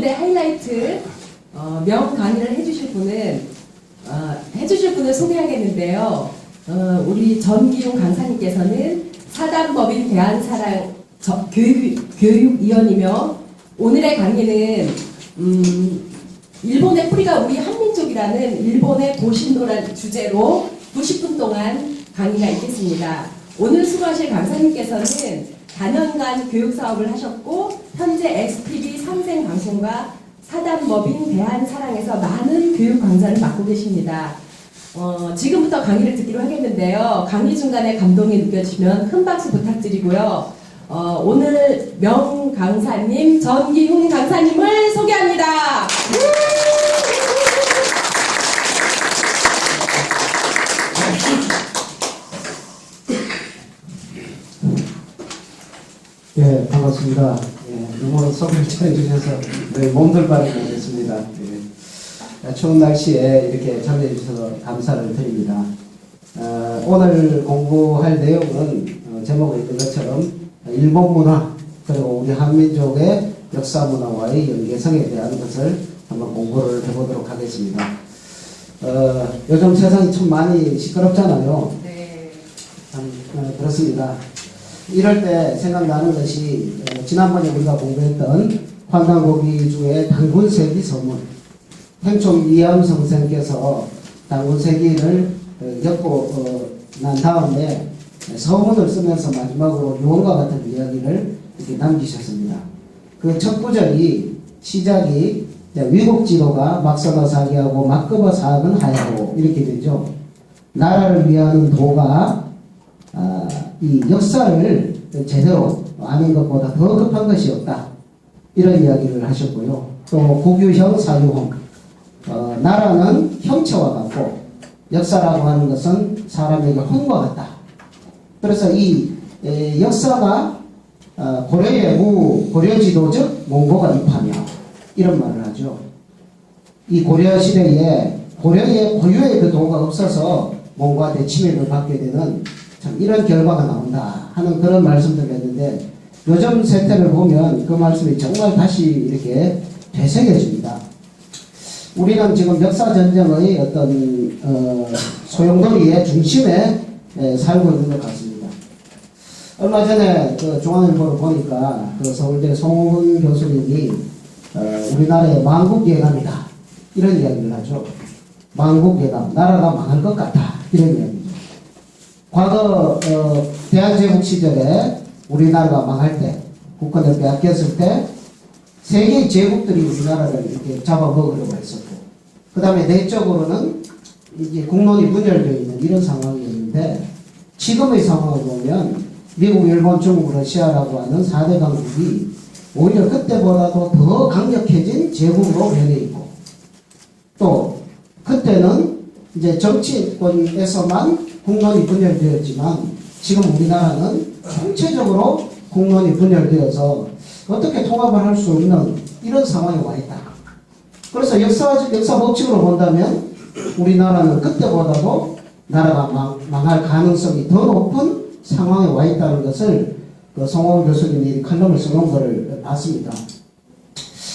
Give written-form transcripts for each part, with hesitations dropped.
오늘의 하이라이트 명 강의를 해주실 분을 소개하겠는데요. 우리 전기용 강사님께서는 사단법인 대한사랑 교육위원이며 오늘의 강의는 일본의 뿌리가 우리 한민족이라는 일본의 도신도란 주제로 90분 동안 강의가 있겠습니다. 오늘 수고하실 강사님께서는 4년간 교육사업을 하셨고 현재 XTV 상생방송과 사단법인 대한사랑에서 많은 교육 강좌를 맡고 계십니다. 지금부터 강의를 듣기로 하겠는데요. 강의 중간에 감동이 느껴지시면 큰 박수 부탁드리고요. 오늘 명 강사님 전기훈 강사님을 소개합니다. 예, 반갑습니다. 예, 너무 소개를 잘해주셔서 몸둘 바를 모르겠습니다. 예, 추운 날씨에 이렇게 참여해주셔서 감사를 드립니다. 오늘 공부할 내용은 제목에 있는 것처럼 일본 문화 그리고 우리 한민족의 역사 문화와의 연계성에 대한 것을 한번 공부를 해보도록 하겠습니다. 요즘 세상이 참 많이 시끄럽잖아요. 네. 참 그렇습니다. 이럴 때 생각나는 것이 지난번에 우리가 공부했던 환단고기 중에 당군세기 서문 행총 이암 선생께서 당군세기를 겪고 난 다음에 서문을 쓰면서 마지막으로 유언과 같은 이야기를 이렇게 남기셨습니다. 그 첫 구절이 시작이 위국지도가 막서가 사기하고 막급어 사악은 하야고 이렇게 되죠. 나라를 위하는 도가 이 역사를 제대로 아는 것보다 더 급한 것이 없다. 이런 이야기를 하셨고요. 또 국유형 사유형 나라는 형체와 같고 역사라고 하는 것은 사람에게 혼과 같다. 그래서 이 역사가 고려의 고려지도 즉 몽고가 입하며 이런 말을 하죠. 이 고려시대에 고려의 고유의 그 도가 없어서 몽고한테 침입을 받게 되는 참 이런 결과가 나온다 하는 그런 말씀들을 했는데 요즘 세태를 보면 그 말씀이 정말 다시 이렇게 되새겨집니다. 우리는 지금 역사전쟁의 어떤 소용돌이의 중심에 살고 있는 것 같습니다. 얼마 전에 그 중앙일보를 보니까 그 서울대 송훈 교수님이 우리나라의 망국예감이다 이런 이야기를 하죠. 망국예감, 나라가 망할 것 같다 이런 이야기죠. 과거 대한제국 시절에 우리나라가 망할 때 국권을 빼앗겼을 때 세계의 제국들이 우리나라를 이렇게 잡아먹으려고 했었고 그 다음에 내적으로는 이제 국론이 분열되어 있는 이런 상황이었는데 지금의 상황을 보면 미국, 일본, 중국, 러시아라고 하는 4대 강국이 오히려 그때보다도 더 강력해진 제국으로 변해 있고 또 그때는 이제 정치권에서만 국론이 분열되었지만 지금 우리나라는 총체적으로 국론이 분열되어서 어떻게 통합을 할 수 없는 이런 상황에 와 있다. 그래서 역사 법칙으로 본다면 우리나라는 그때보다도 나라가 망할 가능성이 더 높은 상황에 와 있다는 것을 그 송호원 교수님이 칼럼을 써놓은 것을 봤습니다.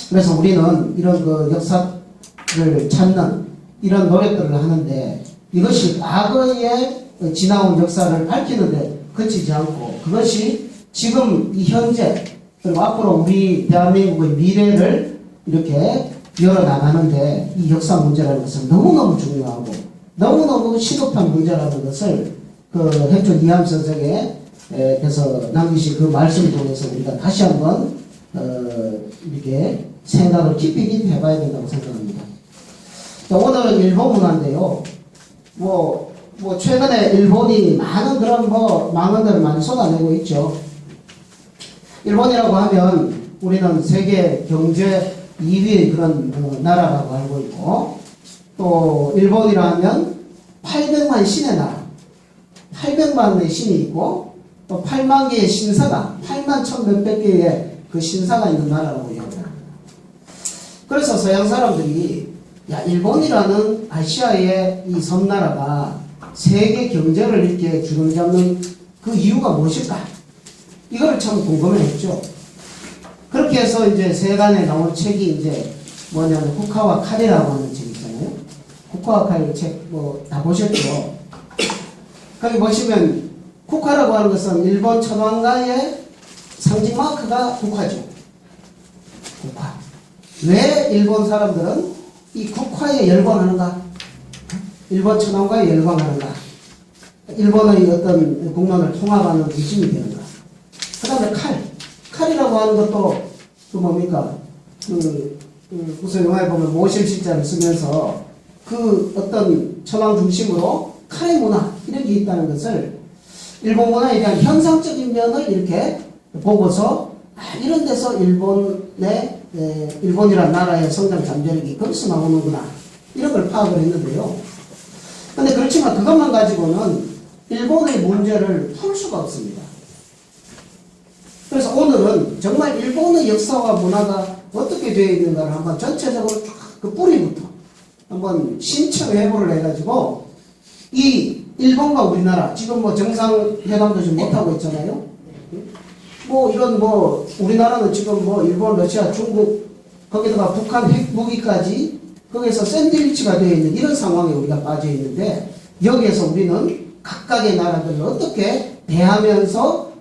그래서 우리는 이런 그 역사를 찾는 이런 노력들을 하는데 이것이 과거에 지나온 역사를 밝히는데 그치지 않고 그것이 지금 이 현재 그리고 앞으로 우리 대한민국의 미래를 이렇게 열어나가는데 이 역사 문제라는 것은 너무너무 중요하고 너무너무 시급한 문제라는 것을 그 행촌 이암 선생께서 남기신 그 말씀을 통해서 우리가 다시 한번 이렇게 생각을 깊이 해봐야 된다고 생각합니다. 오늘은 일본 문화인데요. 뭐 최근에 일본이 많은 그런 망언들을 많이 쏟아내고 있죠. 일본이라고 하면 우리는 세계 경제 2위의 그런 나라라고 알고 있고 또 일본이라 하면 800만 신의 나라 800만의 신이 있고 또 8만 개의 신사가 8만 1,몇백 개의 그 신사가 있는 나라라고 이야기합니다. 그래서 서양 사람들이 일본이라는 아시아의 이 섬나라가 세계 경제를 이렇게 주름잡는 그 이유가 무엇일까? 이걸 참 궁금해했죠. 그렇게 그렇게 해서 이제 세간에 나온 책이 이제 뭐냐면 국화와 칼이라고 하는 책 있잖아요. 국화와 칼 책 뭐 다 보셨죠? 거기 보시면 국화라고 하는 것은 일본 천황가의 상징 마크가 국화죠. 국화. 왜 일본 사람들은 이 국화에 열광하는가? 일본 천황가에 열광하는가? 일본의 어떤 국론을 통합하는 기준이 되는가? 그 다음에 칼. 칼이라고 하는 것도 그 뭡니까? 무슨 영화에 보면 모실 시자를 쓰면서 그 어떤 천황 중심으로 칼의 문화 이런 게 있다는 것을 일본 문화에 대한 현상적인 면을 이렇게 보고서 이런 데서 일본이란 나라의 성장 잠재력이 거기서 나오는구나 이런 걸 파악을 했는데요. 근데 그렇지만 그것만 가지고는 일본의 문제를 풀 수가 없습니다. 그래서 오늘은 정말 일본의 역사와 문화가 어떻게 되어 있는가를 한번 전체적으로 쫙 그 뿌리부터 한번 신청해보를 해가지고 이 일본과 우리나라 지금 뭐 정상회담도 지금 못하고 있잖아요. 뭐 이런 뭐 우리나라는 지금 뭐 일본, 러시아, 중국 거기다가 북한 핵무기까지 거기에서 샌드위치가 되어 있는 이런 상황에 우리가 빠져 있는데 여기에서 우리는 각각의 나라들을 어떻게 대하면서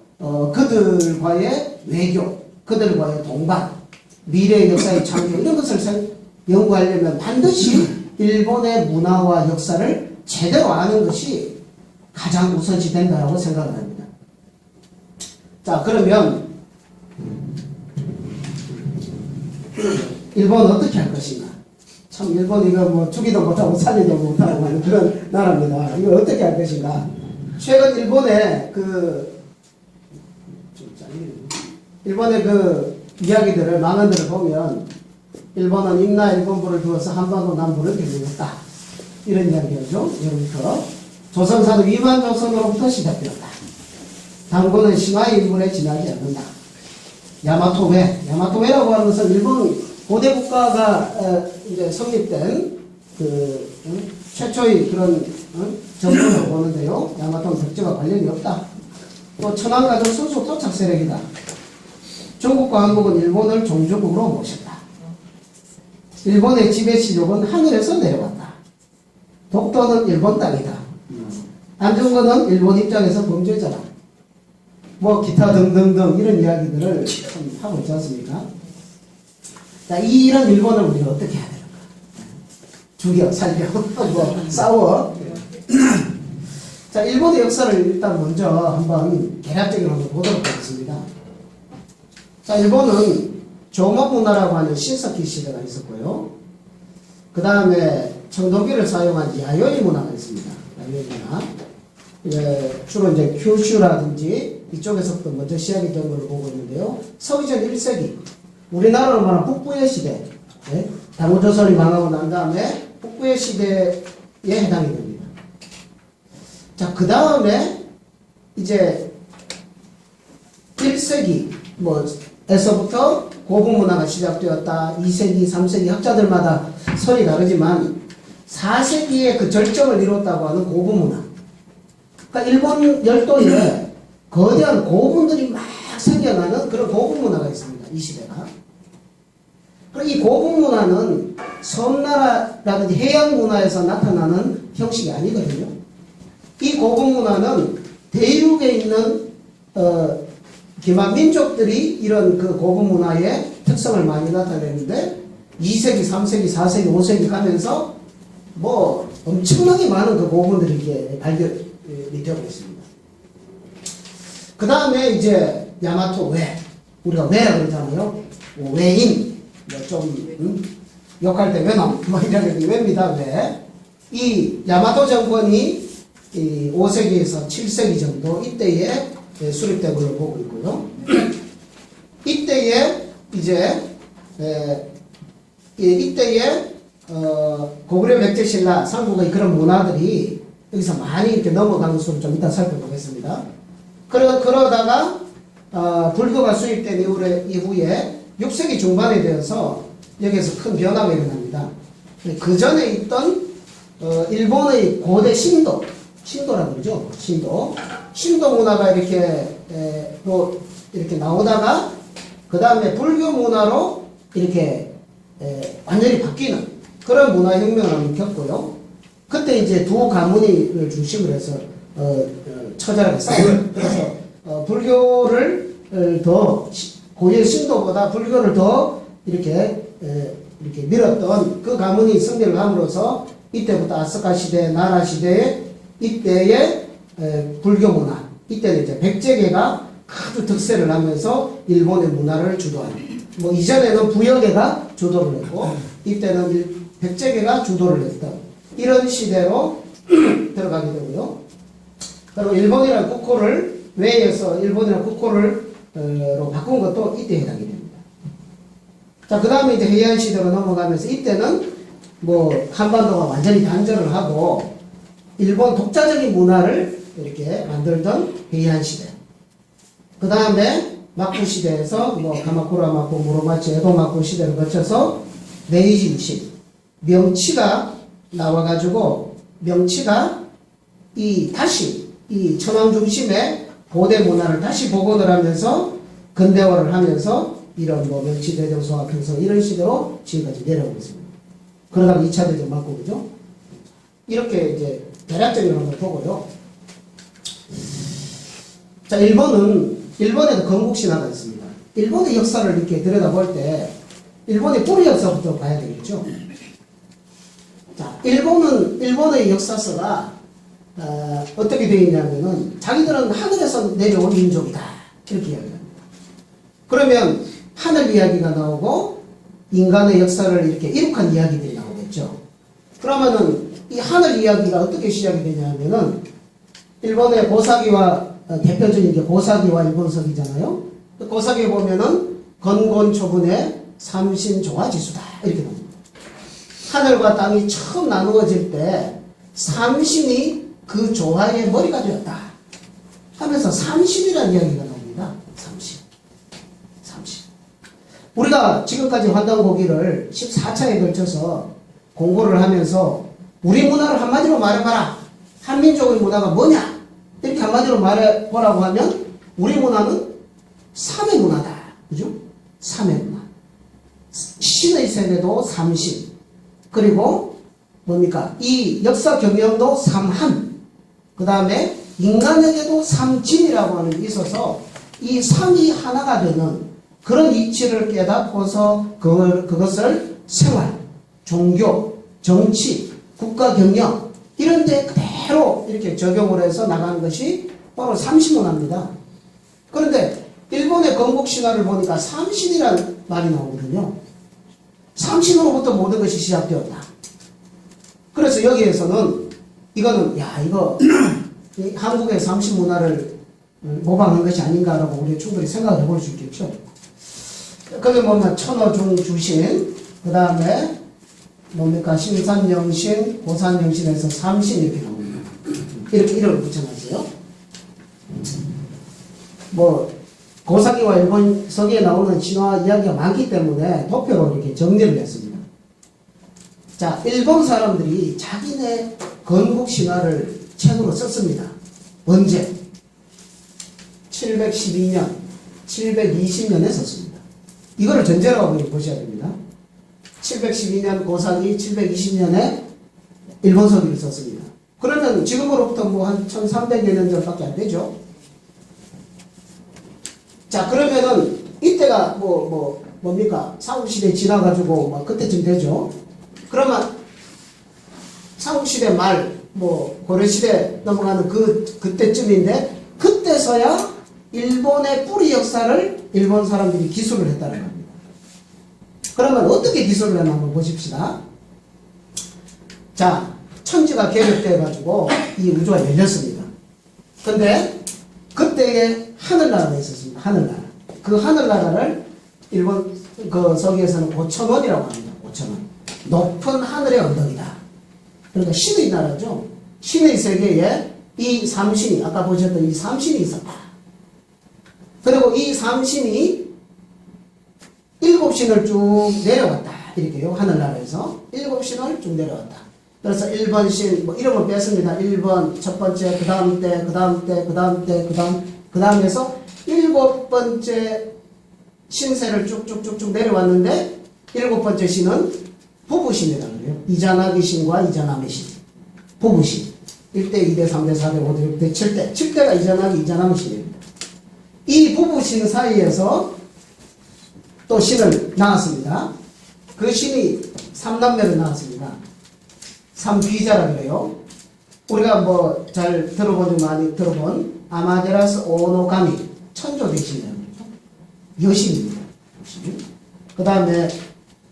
그들과의 외교, 그들과의 동반, 미래의 역사의 창조 이런 것을 연구하려면 반드시 일본의 문화와 역사를 제대로 아는 것이 가장 우선시 된다고 생각을 합니다. 자, 그러면 일본은 어떻게 할 것인가? 참 일본 이거 뭐 주기도 못하고 살리도 못하고 하는 그런 나라입니다. 이거 어떻게 할 것인가? 최근 일본의 그 이야기들을 망언들을 보면 일본은 임나 일본부를 두어서 한반도 남부를 경유했다 이런 이야기죠. 예로부터 조선사는 위만 조선으로부터 시작되었다. 당군은 신화의 인물에 지나지 않는다. 야마토웨라고 하는 것은 일본 고대 국가가 이제 성립된 그 최초의 그런 정부를 보는데요. 야마토는 덕지와 관련이 없다. 또 천황가족 순수 토착 세력이다. 중국과 한국은 일본을 종주국으로 모셨다. 일본의 지배 시족은 하늘에서 내려왔다. 독도는 일본 땅이다. 안중근은 일본 입장에서 범죄자다. 뭐 기타 등등등 이런 이야기들을 참 하고 있지 않습니까? 자, 이런 일본을 우리가 어떻게 해야 되는가? 죽여, 살려, 뭐 싸워. 자, 일본의 역사를 일단 먼저 한번 개략적으로 한번 보도록 하겠습니다. 자, 일본은 조목문화라고 하는 신석기 시대가 있었고요. 그 다음에 청동기를 사용한 야요이 문화가 있습니다. 야요이 문화. 주로 이제 큐슈라든지 이쪽에서부터 먼저 시작이 된 걸로 보고 있는데요. 서기전 1세기. 우리나라로 말하면 북부의 시대. 당우조선이 망하고 난 다음에 북부의 시대에 해당이 됩니다. 자, 그 다음에 이제 1세기, 에서부터 고분 문화가 시작되었다. 2세기, 3세기 학자들마다 설이 다르지만 4세기에 그 절정을 이뤘다고 하는 고분 문화. 그러니까 일본 열도에 거대한 고분들이 막 생겨나는 그런 고분 문화가 있습니다. 이 시대가. 이 고분 문화는 섬나라라든지 해양 문화에서 나타나는 형식이 아니거든요. 이 고분 문화는 대륙에 있는 기만 민족들이 이런 그 고분 문화의 특성을 많이 나타내는데 2세기, 3세기, 4세기, 5세기 가면서 뭐 엄청나게 많은 그 고분들이 이렇게 발견이 되고 있습니다. 그 다음에 이제 야마토 외, 우리가 외라 그러잖아요. 외인, 좀 욕할 때 외놈, 이런 게 외입니다. 외. 이 야마토 정권이 이 5세기에서 7세기 정도 이때에 수립된 걸로 보고 있고요. 이때에 이제 이때에 고구려 백제신라 삼국의 그런 문화들이 여기서 많이 이렇게 넘어가는 것을 좀 이따 살펴보겠습니다. 그러다가 불교가 수입된 이후에 6세기 중반에 되어서 여기에서 큰 변화가 일어납니다. 그 전에 있던 일본의 고대 신도라고 그러죠. 신도 문화가 이렇게 나오다가 그 다음에 불교 문화로 이렇게 완전히 바뀌는 그런 문화혁명을 겪고요. 그때 이제 두 가문을 중심으로 해서 처절하게 싸워요. 그래서 불교를 더 고유의 신도보다 불교를 더 이렇게 밀었던 그 가문이 승리를 함으로써 이때부터 아스카 시대, 나라 시대에 이때의 불교 문화, 이때는 이제 백제계가 아주 득세를 하면서 일본의 문화를 주도하는. 뭐 이전에는 부여계가 주도를 했고 이때는 백제계가 주도를 했던 이런 시대로 들어가게 되고요. 그리고 일본이라는 국호를 외에서 일본이라는 국호를 로 바꾼 것도 이때 해당이 됩니다. 자, 그 다음에 이제 해안 시대로 넘어가면서 이때는 뭐 한반도가 완전히 단절을 하고 일본 독자적인 문화를 이렇게 만들던 해안 시대. 그 다음에 마쿠 시대에서 뭐 가마쿠라 마쿠, 무로마치, 에도 마쿠 시대를 거쳐서 메이지 유신, 명치가 나와가지고 명치가 다시 이 천황 중심의 고대 문화를 다시 복원을 하면서 근대화를 하면서 이런 뭐 명치 대정 소화 편성 이런 시대로 지금까지 내려오고 있습니다. 그러다가 2차 대전 맞고 그죠? 이렇게 이제 대략적인 한번 보고요. 자, 일본에도 건국 신화가 있습니다. 일본의 역사를 이렇게 들여다볼 때 일본의 뿌리 역사부터 봐야 되겠죠. 자, 일본의 역사서가 어떻게 되어 있냐면은 자기들은 하늘에서 내려온 민족이다 이렇게 이야기합니다. 그러면 하늘 이야기가 나오고 인간의 역사를 이렇게 이룩한 이야기들이 나오겠죠. 그러면은 이 하늘 이야기가 어떻게 시작이 되냐면은 일본의 고사기와 대표적인 게 고사기와 일본석이잖아요. 고사기에 보면은 건곤초분의 삼신조화지수다 이렇게 나옵니다. 하늘과 땅이 처음 나누어질 때 삼신이 그 조화의 머리가 되었다 하면서 삼신이라는 이야기가 나옵니다. 삼신. 우리가 지금까지 환단고기를 14차에 걸쳐서 공부를 하면서 우리 문화를 한마디로 말해봐라. 한민족의 문화가 뭐냐? 이렇게 한마디로 말해보라고 하면 우리 문화는 삼의 문화다. 그죠? 삼의 문화. 신의 세계도 삼신. 그리고 뭡니까? 이 역사 경영도 삼한. 그 다음에 인간에게도 삼진이라고 하는 게 있어서 이 삼이 하나가 되는 그런 이치를 깨닫고서 그것을 생활, 종교, 정치, 국가 경영 이런 데 그대로 이렇게 적용을 해서 나가는 것이 바로 삼신문화입니다. 그런데 일본의 건국 신화를 보니까 삼신이라는 말이 나오거든요. 삼신으로부터 모든 것이 시작되었다. 그래서 여기에서는 이거는 이거 한국의 삼신 문화를 모방한 것이 아닌가라고 우리 충분히 생각을 해볼 수 있겠죠. 그게 뭐냐, 천어중주신, 그 다음에 뭡니까, 신산영신, 고산영신에서 삼신 이렇게 나옵니다. 이렇게 이름을 붙여놨어요. 뭐 고사기와 일본서기에 나오는 신화 이야기가 많기 때문에 도표로 이렇게 정리를 했습니다. 자, 일본 사람들이 자기네 건국 신화를 책으로 썼습니다. 언제? 712년, 720년에 썼습니다. 이거를 전제라고 보셔야 됩니다. 712년 고사기, 720년에 일본 서기를 썼습니다. 그러면 지금으로부터 뭐 한 1300여 년 전밖에 안 되죠. 자, 그러면은 이때가 뭡니까? 삼국시대 지나가지고 뭐 그때쯤 되죠. 그러면 삼국시대 말, 고려시대 넘어가는 그때쯤인데 그때서야 일본의 뿌리 역사를 일본 사람들이 기술을 했다는 겁니다. 그러면 어떻게 기술을 했나 한번 보십시다. 자, 천지가 개벽돼가지고 이 우주가 열렸습니다. 근데 그때에 하늘나라가 있었습니다. 하늘나라. 그 하늘나라를 일본 그 서기에서는 고천원이라고 합니다. 고천원. 높은 하늘의 언덕이다. 그러니까 신의 나라죠. 신의 세계에 이 삼신이, 아까 보셨던 이 삼신이 있었다. 그리고 이 삼신이 일곱 신을 쭉 내려왔다. 이렇게요. 하늘나라에서 일곱 신을 쭉 내려왔다. 그래서 1번 신, 이름을 뺐습니다. 1번, 첫 번째, 그 다음 때, 그 다음 때, 그 다음 때, 그 다음에서 일곱 번째 신세를 쭉쭉쭉쭉 내려왔는데 일곱 번째 신은 부부신이라고 그래요. 이자나기 신과 이자남의 신. 부부신. 1대, 2대, 3대, 4대, 5대, 6대, 7대. 7대가 이자나기, 이자남의 신입니다. 이 부부신 사이에서 또 신을 낳았습니다. 그 신이 3남매를 낳았습니다. 3귀자라 그래요. 우리가 뭐 잘 많이 들어본 아마데라스 오노가미 천조 대신이라고 그러죠. 여신입니다. 여신. 그 다음에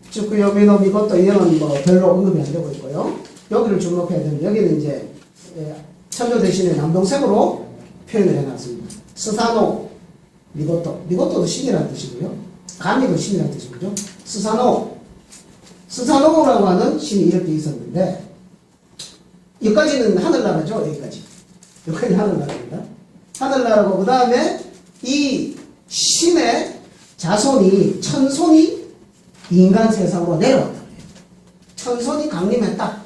츠쿠요미노 미고토 이거는 뭐 별로 언급이 안 되고 있고요. 여기를 주목해야 되는 여기는 이제 천조 대신의 남동생으로 표현을 해놨습니다. 스사노 미고토. 미고토도 신이라는 뜻이고요. 가미도 신이라는 뜻이죠. 스사노라고 하는 신이 이렇게 있었는데 여기까지는 하늘나라죠. 여기까지 하늘나라입니다. 하늘나라고 그 다음에 이 신의 자손이 천손이 인간 세상으로 내려왔다 그래요. 천손이 강림했다.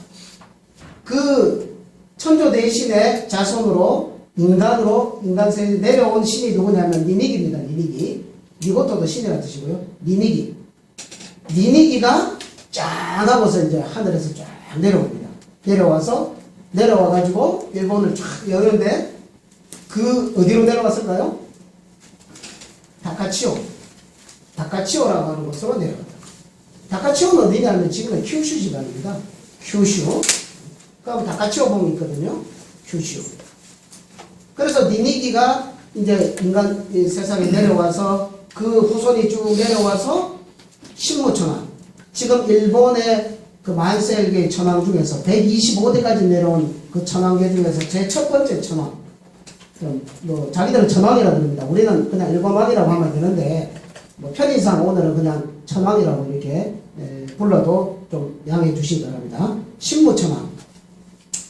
그 천조 대신의 자손으로 인간 세상에 내려온 신이 누구냐면 니니기입니다. 니니기. 이것도 신이라는 뜻이고요. 니니기가 쫙 하고서 이제 하늘에서 쫙 내려옵니다. 내려와가지고 일본을 쫙 여는데 그 어디로 내려갔을까요? 다카치오라고 하는 곳으로 내려갔다. 다카치오는 어디냐면 지금은 큐슈 지방입니다. 큐슈. 그럼 다카치오 봉이 있거든요. 큐슈. 그래서 니니기가 이제 인간 세상에 내려와서 그 후손이 쭉 내려와서 신무천왕. 지금 일본의 그 만세일계의 천왕 중에서 125대까지 내려온 그 천왕계 중에서 제 첫 번째 천왕. 뭐 자기들은 천왕이라고 합니다. 우리는 그냥 일본왕이라고 하면 되는데 뭐 편의상 오늘은 그냥 천왕이라고 이렇게 불러도 좀 양해해 주시기 바랍니다. 신무천왕.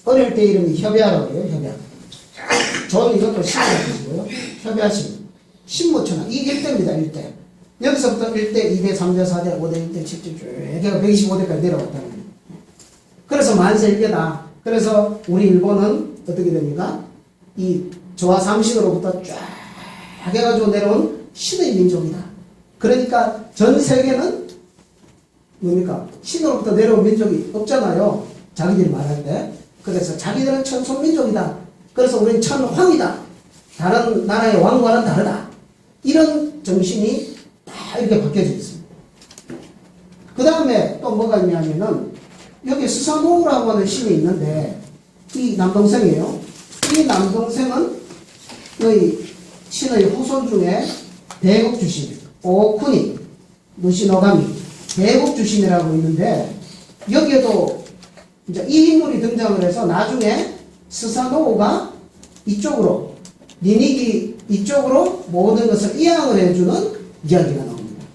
어릴 때 이름이 협야라고 해요. 협야. 저는 이것도 신이라고 뜻이고요. 협야신. 신무천왕. 이 1대입니다. 1대. 여기서부터 1대, 2대, 3대, 4대, 5대, 6대, 7대 쭉 해가 125대까지 내려왔다는 거예요. 그래서 만세일계다. 그래서 우리 일본은 어떻게 됩니까? 이 조화 삼신으로부터 쫙 해가지고 내려온 신의 민족이다. 그러니까 전 세계는 뭡니까? 신으로부터 내려온 민족이 없잖아요. 자기들이 말할 때. 그래서 자기들은 천손민족이다. 그래서 우리는 천황이다. 다른 나라의 왕과는 다르다. 이런 정신이 다 이렇게 바뀌어져 있습니다. 그 다음에 또 뭐가 있냐면은 여기 스사노우라고 하는 신이 있는데 이 남동생이에요. 이 남동생은 이 신의 후손 중에 대국주신 오쿠니 무시노가미 대국주신이라고 있는데 여기에도 이제 이 인물이 등장을 해서 나중에 스사노우가 이쪽으로 니니기 이쪽으로 모든 것을 이양을 해주는 이야기가 나옵니다.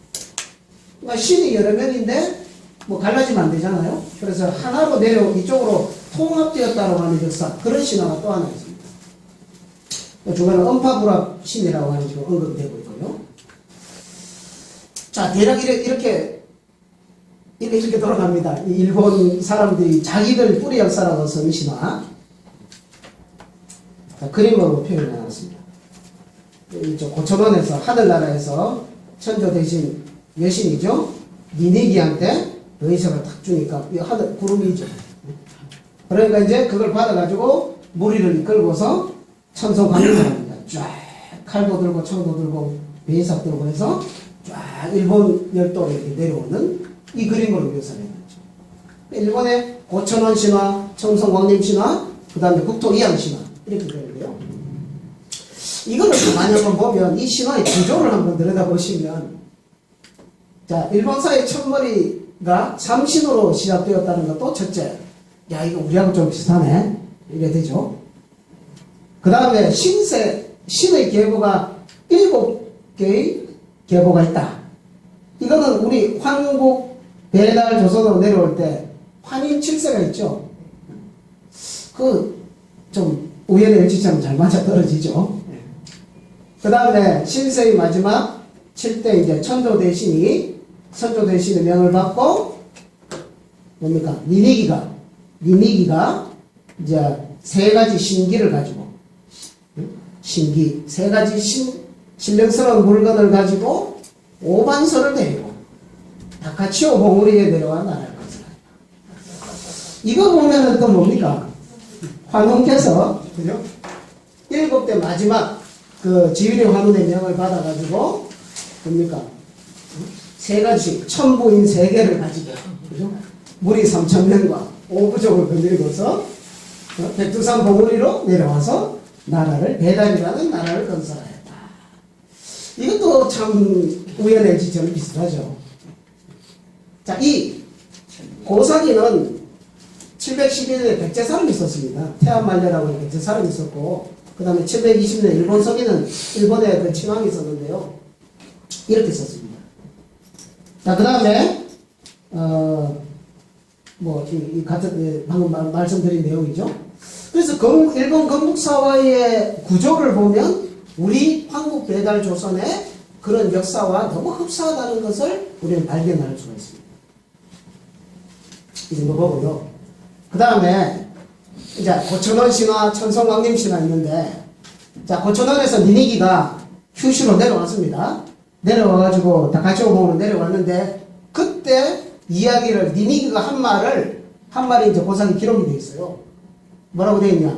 그러니까 신이 여러 명인데 뭐 갈라지면 안 되잖아요. 그래서 하나로 이쪽으로 통합되었다고 하는 역사, 그런 신화가 또 하나 있습니다. 중간에 음파불합 신이라고 하는 식으로 언급되고 있고요. 자, 대략 이렇게 돌아갑니다. 이 일본 사람들이 자기들 뿌리 역사라고 쓰는 신화. 자, 그림으로 표현해 놨습니다. 이쪽 고천원에서 하늘나라에서 천조 대신 여신이죠. 니니기한테 의석을 탁 주니까 이 하늘 구름이죠. 그러니까 이제 그걸 받아가지고 무리를 이끌고서 천성 관리를 합니다. 쫙 칼도 들고 창도 들고 배석 들고 해서 쫙 일본 열도로 이렇게 내려오는 이 그림으로 묘사를 해놨죠. 일본의 고천원 신화, 청성 광림 신화, 그 다음에 국토 이양 신화 이렇게 되는데요. 이거를 가만히 한번 보면 이 신화의 구조를 한번 들여다보시면 자, 일본사의 첫머리가 삼신으로 시작되었다는 것도 첫째. 야, 이거 우리하고 좀 비슷하네. 이래 되죠. 그 다음에 신의 계보가 7개의 계보가 있다. 이거는 우리 환국 배달 조선으로 내려올 때 환인 7세가 있죠. 좀 우연의 일치처럼 잘 맞아 떨어지죠. 그 다음에 신세의 마지막 7대 이제 천조 대신이 선조 대신의 명을 받고 뭡니까? 니니기가 이제 세 가지 신기를 가지고 신기 세 가지 신령스러운 물건을 가지고 오반서를 데리고 다카치오 봉우리에 내려와 나라를 건설한다. 이거 보면은 또 뭡니까? 환웅께서 그죠? 7대 마지막 그 지휘리 환웅의 명을 받아가지고 뭡니까? 세 가지 천부인 세 개를 가지고 그죠? 무리 3,000명과 오부족을 거느리고서 백두산 봉우리로 내려와서 나라를 배달이라는 나라를 건설하였다. 이것도 참 우연의 지점이 비슷하죠. 자, 이 고사기는 711년에 백제사람이 있었습니다. 태안말려라고 백제사람이 있었고, 그 다음에 720년 일본 서기는 일본의 그 칭왕이 있었는데요. 이렇게 썼습니다. 자, 그 다음에, 같은, 방금 말씀드린 내용이죠. 그래서 일본 건국사와의 구조를 보면 우리 한국 배달 조선의 그런 역사와 너무 흡사하다는 것을 우리는 발견할 수가 있습니다. 이 정도 보고요. 그 다음에 이제 고천원 신화, 천성왕님 신화 있는데, 자, 고천원에서 니니기가 휴시로 내려왔습니다. 내려와가지고 다카치오 봉으로 내려왔는데, 그때 이야기를 니니기가 한 말이 이제 고상이 기록이 되어 있어요. 뭐라고 되어 있냐?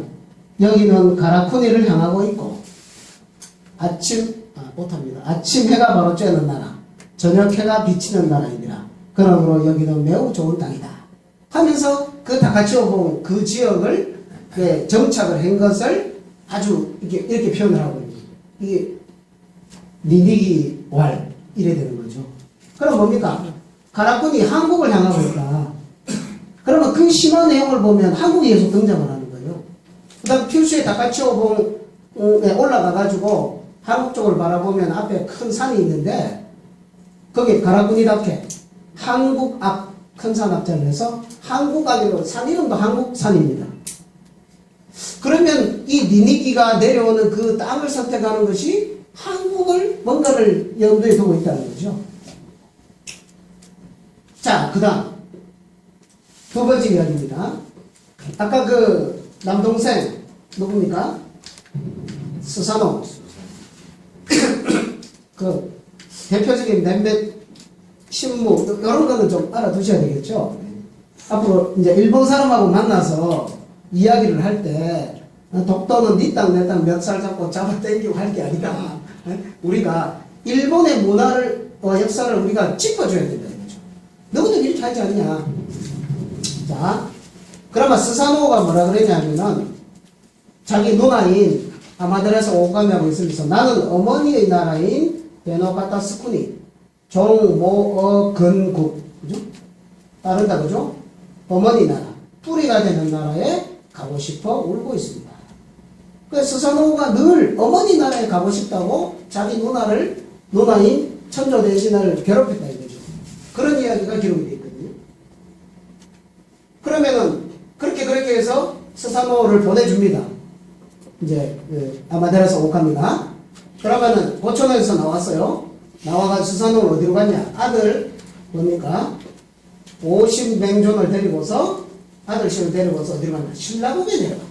여기는 가라쿠니를 향하고 있고, 아침 해가 바로 쬐는 나라, 저녁 해가 비치는 나라이니라. 그러므로 여기는 매우 좋은 땅이다. 하면서 그 다카치오 봉 그 지역을 정착을 한 것을 아주 이렇게 표현을 하고 있는 거예요. 이게 니니기 왈 이래 되는 거죠. 그럼 뭡니까? 가라쿠니 한국을 향하고 있다. 그러면 그 신화 내용을 보면 한국이 계속 등장을 하는 거예요. 그 다음 큐슈의 다카치오 봉에 올라가가지고 한국 쪽을 바라보면 앞에 큰 산이 있는데, 거기 가라쿠니답게 한국 앞 큰 산 앞자를 해서 한국 앞이로 산 이름도 한국산입니다. 그러면 이 니니기가 내려오는 그 땅을 선택하는 것이 한국을 뭔가를 염두에 두고 있다는 거죠. 자, 그 다음 두 번째 이야기입니다. 아까 그 남동생 누굽니까? 스사노. 그 대표적인 넷몇 신무 이런 거는 좀 알아두셔야 되겠죠. 앞으로 이제 일본 사람하고 만나서 이야기를 할 때 독도는 네 땅 내 땅 몇 살 잡고 잡아 당기고 할 게 아니다. 우리가 일본의 문화를 역사를 우리가 짚어줘야 된다 이거죠. 너희들 이렇게 하지 않냐. 자, 그러면 스사노가 뭐라 그랬냐면은 자기 누나인 아마데라스 오카미하고 있으면서 나는 어머니의 나라인 베노카타 스쿠니 종모어 근국 그죠? 따른다 그죠? 어머니 나라 뿌리가 되는 나라에 가고 싶어 울고 있습니다. 그래서 스사노가 늘 어머니 나라에 가고 싶다고 자기 누나인 천조 대신을 괴롭혔다 이거죠. 그런 이야기가 기록이 되어 있거든요. 그러면은 그렇게 해서 스사노를 보내줍니다. 이제 아마데라스 오카미가. 그러면은 고천에서 나왔어요. 나와가지고 스사노를 어디로 갔냐? 아들 뭡니까? 오신맹존을 데리고서 아들씨를 데리고서 어디로 갔냐? 신라국에 내려갔다.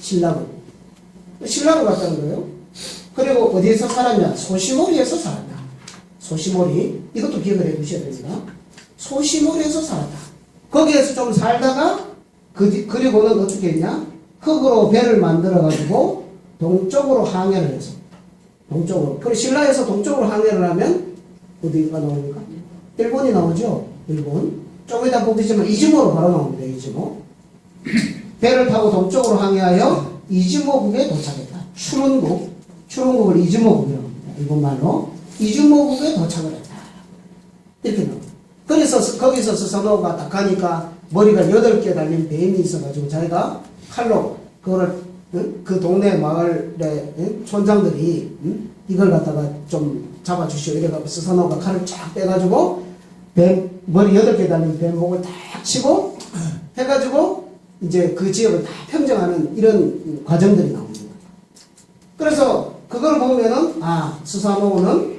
신라국 갔다는 거예요. 그리고 어디에서 살았냐? 소시모리에서 살았다. 소시모리 이것도 기억을 해 두셔야 됩니다. 소시모리에서 살았다. 거기에서 좀 살다가 그리고는 어떻게 했냐? 흙으로 배를 만들어 가지고 동쪽으로 항해를 해서 동쪽으로. 그리고 신라에서 동쪽으로 항해를 하면 어디가 나옵니까? 일본이 나오죠. 일본. 좀 이따 보겠지만 이즈모로 바로 나옵니다. 이즈모. 배를 타고 동쪽으로 항해하여 이즈모국에 도착했다. 추론국을 이즈모국이라고 합니다. 일본말로. 이즈모국에 도착을 했다. 이렇게 나옵니다. 그래서 거기서 스사노가 딱 가니까 머리가 8개 달린 뱀이 있어가지고 자기가 칼로 그거를 그 동네 마을의 촌장들이 이걸 갖다가 좀 잡아주시오 이래가지고 스사노가 칼을 쫙 빼가지고 뱀 머리 8개 달린 뱀 목을 딱 치고 해가지고 이제 그 지역을 다 평정하는 이런 과정들이 나옵니다. 그래서 그걸 보면은 스사노는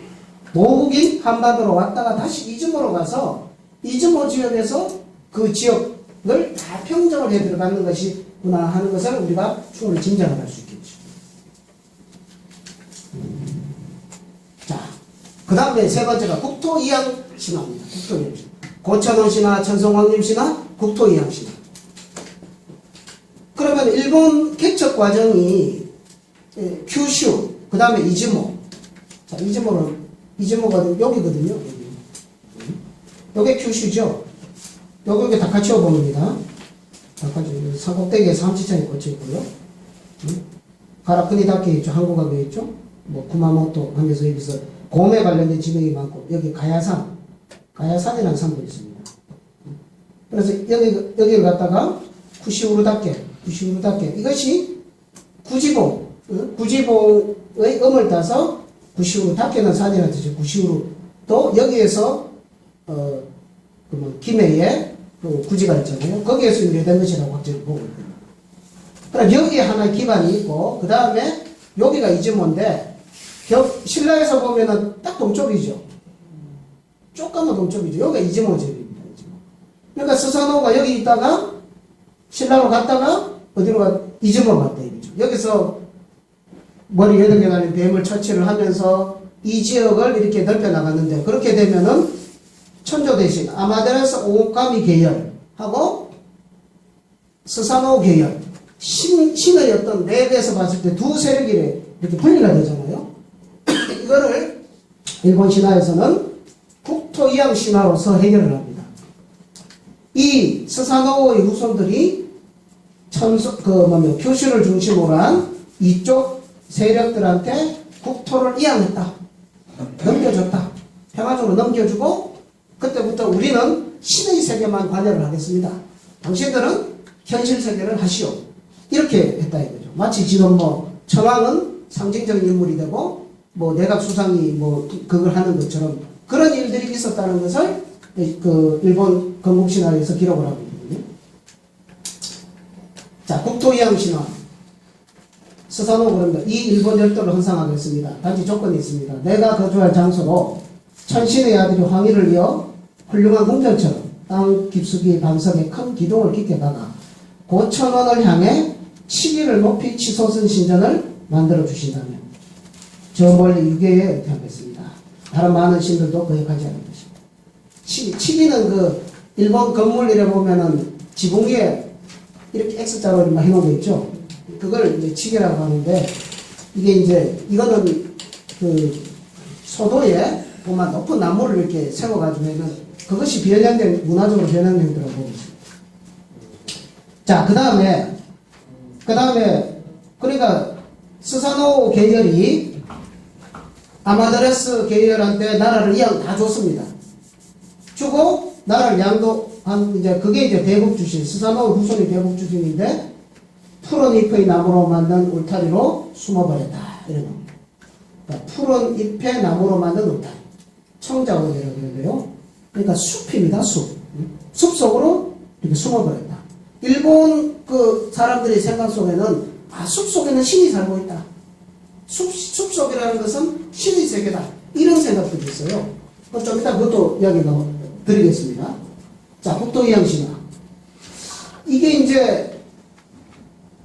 모국인 한반도로 왔다가 다시 이즈모로 가서 이즈모 지역에서 그 지역을 다 평정을 해 들어가는 것이구나 하는 것을 우리가 충분히 짐작을 할 수 있겠죠. 자, 그 다음에 세 번째가 국토이양신화입니다. 국토이양신화. 고천원신화, 천성왕림신화, 국토이양신화. 그러면 일본 개척 과정이 큐슈, 그 다음에 이즈모. 자, 이즈모가 여기거든요. 여기. 요게 큐슈죠. 요게 다카치오 봉입니다. 다카치오, 산꼭대기에 삼지창이 꽂혀 있고요. 가라크니다케 있죠. 한국하게 있죠. 뭐, 구마모토 하면서 여기서 곰에 관련된 지명이 많고, 여기 가야산이라는 산도 있습니다. 그래서 여기를 갖다가 구시우르다케. 이것이 구지봉의 음을 따서 구시우르다케는 산이라는 뜻이죠. 구시우르. 또 여기에서, 김해에 그 구지가 있잖아요. 거기에서 유래된 것이라고 학자들이 보고 있거든요. 그럼 여기에 하나의 기반이 있고, 그 다음에 여기가 이즈모인데, 신라에서 보면은 딱 동쪽이죠. 조금만 동쪽이죠. 여기가 이즈모 제비입니다. 그러니까 스사노가 여기 있다가 신라로 갔다가 어디로 이즈모 갔다 이거죠. 여기서 머리 8개 달린 뱀을 처치를 하면서 이 지역을 이렇게 넓혀 나갔는데, 그렇게 되면은 천조 대신 아마테라스 오오카미 계열하고 스사노 계열, 신의 어떤 랩에서 봤을 때 두 세력이 이렇게 분리가 되잖아요. 이거를 일본 신화에서는 국토이양 신화로서 해결을 합니다. 이 스사노의 후손들이 교슈를 중심으로 한 이쪽 세력들한테 국토를 이양했다. 넘겨줬다. 평화적으로 넘겨주고, 그때부터 우리는 신의 세계만 관여를 하겠습니다. 당신들은 현실 세계를 하시오. 이렇게 했다 이거죠. 마치 지금 천황은 상징적인 인물이 되고, 내각 수상이 그걸 하는 것처럼 그런 일들이 있었다는 것을 그 일본 건국신화에서 기록을 하고 있거든요. 자, 국토이양신화. 스사노 그럽니다. 이 일본 열도를 헌상하겠습니다. 단지 조건이 있습니다. 내가 거주할 장소로 천신의 아들이 황희를 이어 훌륭한 궁전처럼 땅 깊숙이 반석에 큰 기둥을 깊게 박아 고천원을 향해 치기를 높이 치솟은 신전을 만들어 주신다면 저 멀리 유계에 의뢰하겠습니다. 다른 많은 신들도 그에 가지 않을 것입니다. 치기는 그 일본 건물 이래 보면은 지붕 위에 이렇게 X자로 막 해놓은 거 있죠. 그걸 이제 치기라고 하는데, 이게 이제 이거는 그 소도에 보면 높은 나무를 이렇게 세워가지고는 그것이 변형된, 문화적으로 변형된 거라고 보고 있습니다. 자, 그 다음에 그러니까 스사노 계열이 아마테라스 계열한테 나라를 이양 다 줬습니다. 주고 나라를 양도한, 이제 그게 이제 대북주신, 스사노 후손이 대북주신인데 푸른 잎의 나무로 만든 울타리로 숨어버렸다 이런 겁니다. 그러니까 푸른 잎의 나무로 만든 울타리, 청자원이라고 그러는데요. 그러니까 숲입니다. 숲 속으로 이렇게 숨어버렸다. 일본 그 사람들의 생각 속에는 숲 속에는 신이 살고 있다. 숲 속이라는 것은 신의 세계다. 이런 생각들이 있어요. 좀 이따 그것도 이야기 드리겠습니다. 자, 국토이양신화. 이게 이제,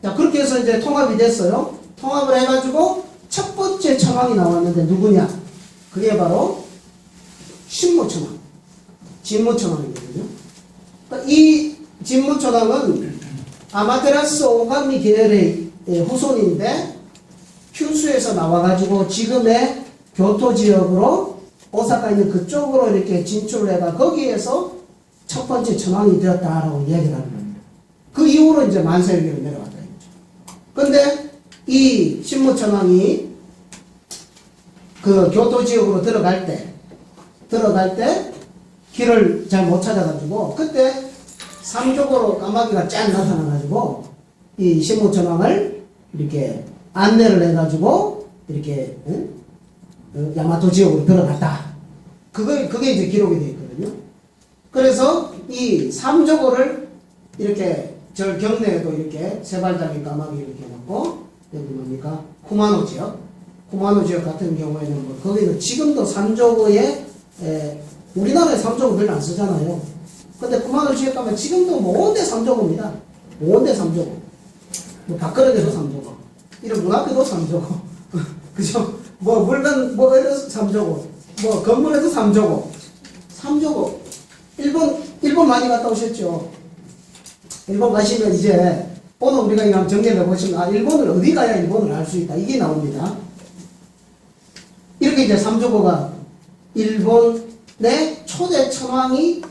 자, 그렇게 해서 이제 통합이 됐어요. 통합을 해가지고 첫 번째 천왕이 나왔는데 누구냐? 그게 바로 신무천왕. 진무천왕이거든요. 이 진무천왕은 아마테라스 오가미 계열의 후손인데 큐슈에서 나와가지고 지금의 교토 지역으로 오사카 있는 그쪽으로 이렇게 진출을 해가 거기에서 첫 번째 천왕이 되었다라고 이야기를 하는 겁니다. 그 이후로 이제 만세일기로 내려왔다 이거죠. 근데 이 신무천왕이 그 교토 지역으로 들어갈 때 길을 잘 못 찾아가지고 그때 삼족으로 까마귀가 쫙 나타나가지고 이 신무천왕을 이렇게 안내를 해가지고 이렇게 야마토 지역으로 들어갔다. 그게 이제 기록이 되어 있거든요. 그래서 이 삼조고를 이렇게 절 경내에도 이렇게 세발잡이 까마귀 이렇게 놓고 여기 뭡니까 쿠마노 지역 같은 경우에는 거기는 지금도 삼조고에 우리나라에 삼조고 별로 안 쓰잖아요. 근데 쿠마노 지역 가면 지금도 온데 삼조고입니다. 온데 삼조고. 밥그릇에도 삼조고. 이런 문 앞에도 삼조고. 그죠? 물건, 이런 삼조고. 뭐 건물에도 3조고 3조고 일본 많이 갔다 오셨죠? 일본 가시면 이제 오늘 우리가 이거 정리를 해보시면 아 일본을 어디 가야 일본을 알 수 있다 이게 나옵니다. 이렇게 이제 3조고가 일본의 초대 천황이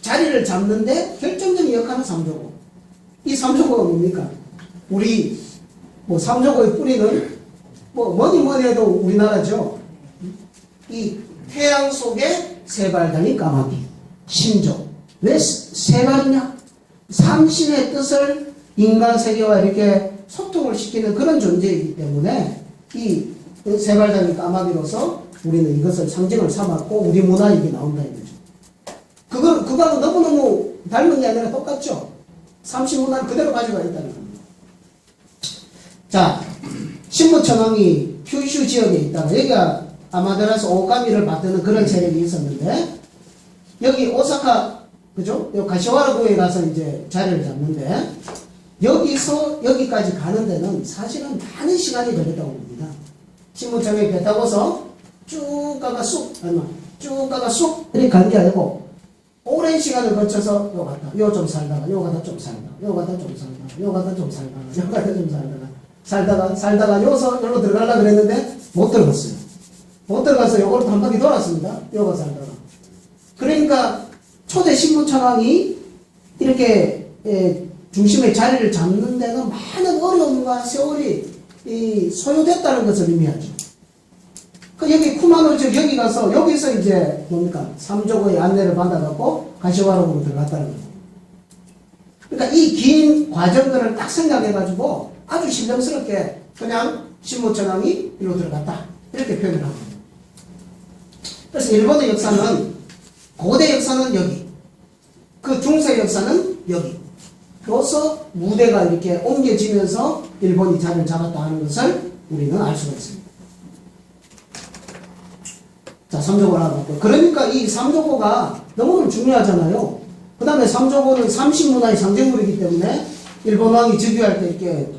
자리를 잡는데 결정적인 역할은 3조고. 이 3조고가 뭡니까? 우리 뭐 3조고의 뿌리는 뭐 뭐니 해도 우리나라죠. 이 태양 속에 세발단이 까마귀 신조. 왜 세발이냐? 삼신의 뜻을 인간 세계와 이렇게 소통을 시키는 그런 존재이기 때문에 이 세발단이 까마귀로서 우리는 이것을 상징을 삼았고 우리 문화에 이게 나온다 이거죠. 그거하고 너무너무 닮은 게 아니라 똑같죠. 삼신 문화를 그대로 가져가 있다는 겁니다. 자, 신무천왕이 큐슈 지역에 있다가 여기가 아마테라스 오카미를 받드는 그런 세력이 있었는데 여기 오사카 그죠? 요 가시와라구에 가서 이제 자리를 잡는데 여기서 여기까지 가는 데는 사실은 많은 시간이 걸렸다고 봅니다. 신무천왕이 배 타고서 쭉 가가 쑥 이렇게 간 게 아니고 오랜 시간을 거쳐서 요 갔다 요 좀 살다가 요 갔다 좀 살다가 요 갔다 좀 살다가 요 갔다 좀 살다가 요 갔다 좀 살다가 요서 여기로 들어가려고 그랬는데 못 들어갔어요. 못 들어가서 요걸로 한 바퀴 돌았습니다. 요가 살다가 그러니까 초대 신무천왕이 이렇게 중심에 자리를 잡는 데는 많은 어려움과 세월이 소요됐다는 것을 의미하죠. 그 여기 쿠마노 즉 여기 가서 여기서 이제 뭡니까 3조고의 안내를 받아갖고 가시와라구로 들어갔다는 거죠. 그러니까 이 긴 과정들을 딱 생각해가지고 아주 신령스럽게 그냥 신무천왕이 이리로 들어갔다 이렇게 표현을 합니다. 그래서 일본의 역사는 고대 역사는 여기, 그 중세 역사는 여기. 로서 무대가 이렇게 옮겨지면서 일본이 자리를 잡았다 하는 것을 우리는 알 수가 있습니다. 자, 3조고를 하고. 그러니까 이 3조고가 너무 중요하잖아요. 그 다음에 3조고는 삼신문화의 상징물이기 때문에 일본 왕이 즉위할 때 이렇게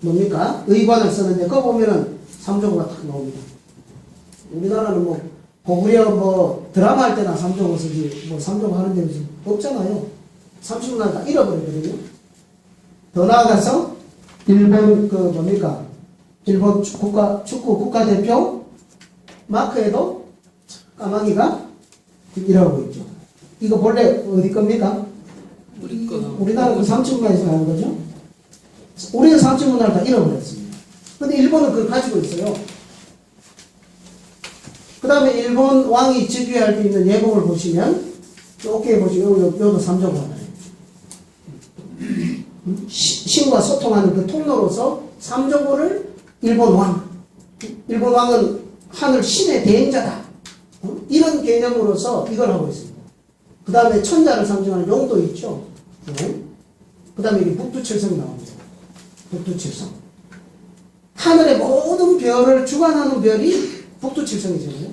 뭡니까? 의관을 쓰는데 그거 보면은 3조고가 딱 나옵니다. 우리나라는 뭐 고구려 뭐 드라마 할 때나 3조고 쓰지 뭐 3조고 하는 데는 없잖아요. 삼신문화를 다 잃어버리거든요. 더 나아가서 일본 뭡니까? 일본 축구 국가대표 마크에도 까마귀가 일하고 있죠. 이거 본래 어디 겁니까? 우리나라 그 삼신문화에서 나온 거죠. 우리는 삼신문화를 다 잃어버렸습니다. 근데 일본은 그걸 가지고 있어요. 그 다음에 일본 왕이 즉위할 때 있는 예봉을 보시면 어깨에 보시면 요도 3조고 하나요. 신과 소통하는 그 통로로서 3조고를 일본 왕은 하늘 신의 대행자다. 이런 개념으로서 이걸 하고 있습니다. 그 다음에 천자를 상징하는 용도 있죠. 그 다음에 이게 북두칠성이 나옵니다. 북두칠성. 하늘의 모든 별을 주관하는 별이 북두칠성이잖아요.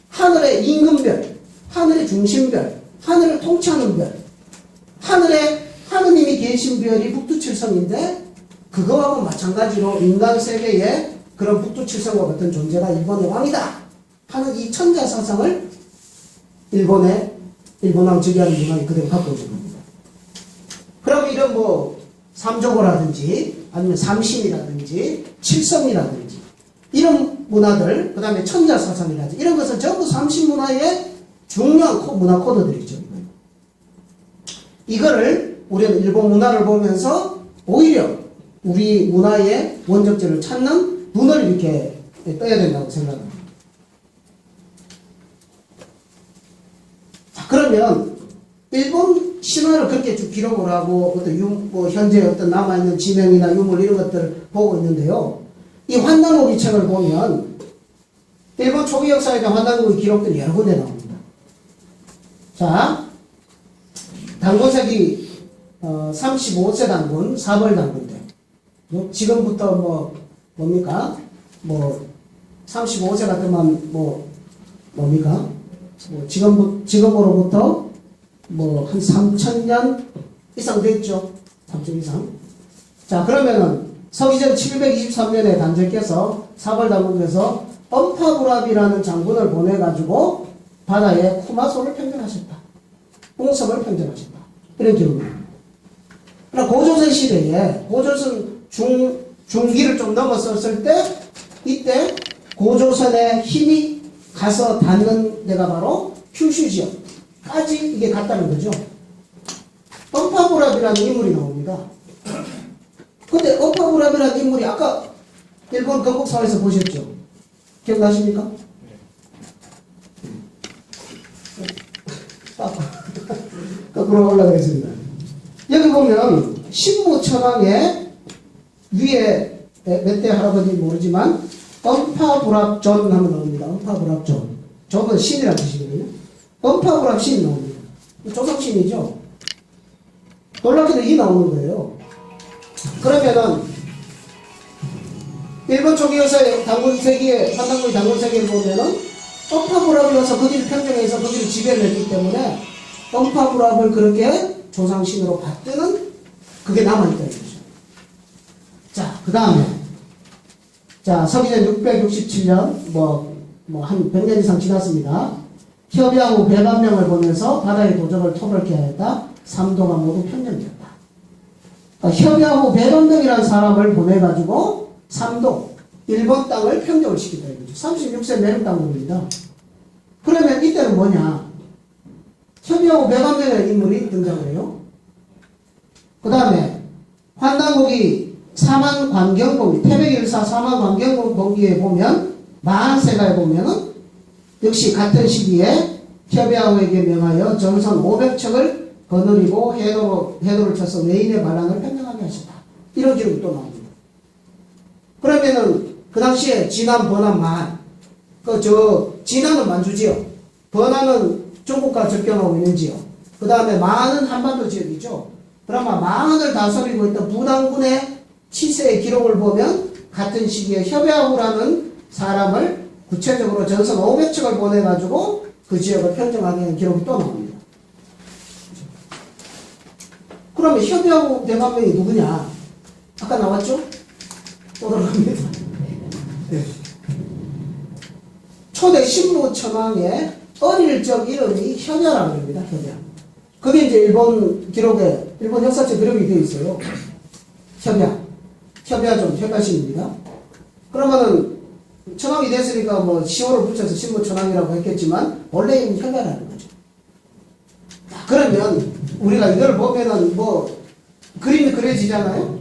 하늘의 임금별, 하늘의 중심별, 하늘을 통치하는 별, 하늘에 하느님이 계신 별이 북두칠성인데 그거하고 마찬가지로 인간 세계에 그런 북두칠성과 같은 존재가 일본의 왕이다 하는 이 천자 사상을 일본 왕 즉위하는 문화에 그대로 갖고 오는 겁니다. 그럼 이런 뭐 삼조고라든지 아니면 삼신이라든지 칠성이라든지 이런 문화들, 그 다음에 천자 사상이라든지 이런 것은 전부 삼신 문화의 중요한 문화 코드들이죠. 이거를 우리는 일본 문화를 보면서 오히려 우리 문화의 원적지를 찾는 눈을 이렇게 떠야 된다고 생각합니다. 자, 그러면 일본 신화를 그렇게 쭉 기록을 하고 어떤 현재 어떤 남아있는 지명이나 유물 이런 것들을 보고 있는데요. 이 환단고기 책을 보면 일본 초기 역사에 대한 환단고기 기록들이 여러 군데 나옵니다. 자, 단군세기 35세 단군, 사벌 단군 때 지금부터 뭡니까? 35세 같으면 뭡니까? 지금으로부터 한 3,000년 이상 됐죠. 3천 이상. 자, 그러면은 서기전 723년에 단제께서 사벌 단군에서 엄파부랍이라는 장군을 보내가지고 바다에 쿠마소를 평정하셨다. 웅섬을 평정하셨다. 이런 기록입니다. 그러나 고조선 시대에 고조선 중기를 좀 넘어섰을 때 이때 고조선의 힘이 가서 닿는 데가 바로 큐슈 지역까지 이게 갔다는 거죠. 엄파부랍이라는 인물이 나옵니다. 근데 엄파부랍이라는 인물이 아까 일본 건국사에서 보셨죠? 기억나십니까? 거꾸로 올라가겠습니다. 여기 보면 신무천왕의 위에 몇 대 할아버지 모르지만 엄파부랍존 하면 나옵니다. 엄파부랍존. 존은 신이라는 뜻이거든요. 엄파부랍 신이 나옵니다. 조상신이죠. 놀랍게도 이 나오는 거예요. 그러면은 일본 초기에서의 단군세기에 한당군의 단군세기를 보면은 엄파부랍이어서 거기를 평정해서 거기를 지배를 했기 때문에 엄파부랍을 그렇게 조상신으로 받드는 그게 남아있다는 거죠. 자, 그 다음에 자, 서기전 667년 한 100년 이상 지났습니다. 협의하고 배반명을 보내서 바다의 도적을 토벌케 하였다. 삼도가 모두 평정되었다. 그러니까 협의하고 배반명이라는 사람을 보내가지고 삼도, 일본 땅을 평정을 시켰다 이거죠. 36세 내륙 땅입니다. 그러면 이때는 뭐냐? 협의하고 배반명의 인물이 등장을 해요. 그 다음에 환단국이 사만관경봉기, 태백일사 사만관경봉기에 보면 마한세가에 보면은 역시 같은 시기에 협의하고에게 명하여 전선 500척을 거느리고 해도를 쳐서 외인의 반란을 평정하게 하셨다. 이런 기록이 또 나옵니다. 그러면은 그 당시에 진안, 번안, 마한 진안은 만주지역, 번안은 중국과 접경하고 있는 지역, 그 다음에 마한은 한반도 지역이죠. 그러면 마한을 다스리고 있던 부당군의 치세의 기록을 보면 같은 시기에 협야후라는 사람을 구체적으로 전선 500척을 보내가지고 그 지역을 평정하게 하는 기록이 또 나옵니다. 그러면 협야후 대관명이 누구냐? 아까 나왔죠? 또 들어갑니다. 네. 초대 신무천왕의 어릴 적 이름이 협야라고 합니다. 협야. 그게 이제 일본 기록에, 일본 역사책 기록이 되어 있어요. 협야신입니다. 그러면은, 천왕이 됐으니까 뭐, 시호를 붙여서 신무천왕이라고 했겠지만, 원래는 협야라는 거죠. 자, 그러면, 우리가 이걸 보면은 그림이 그려지잖아요?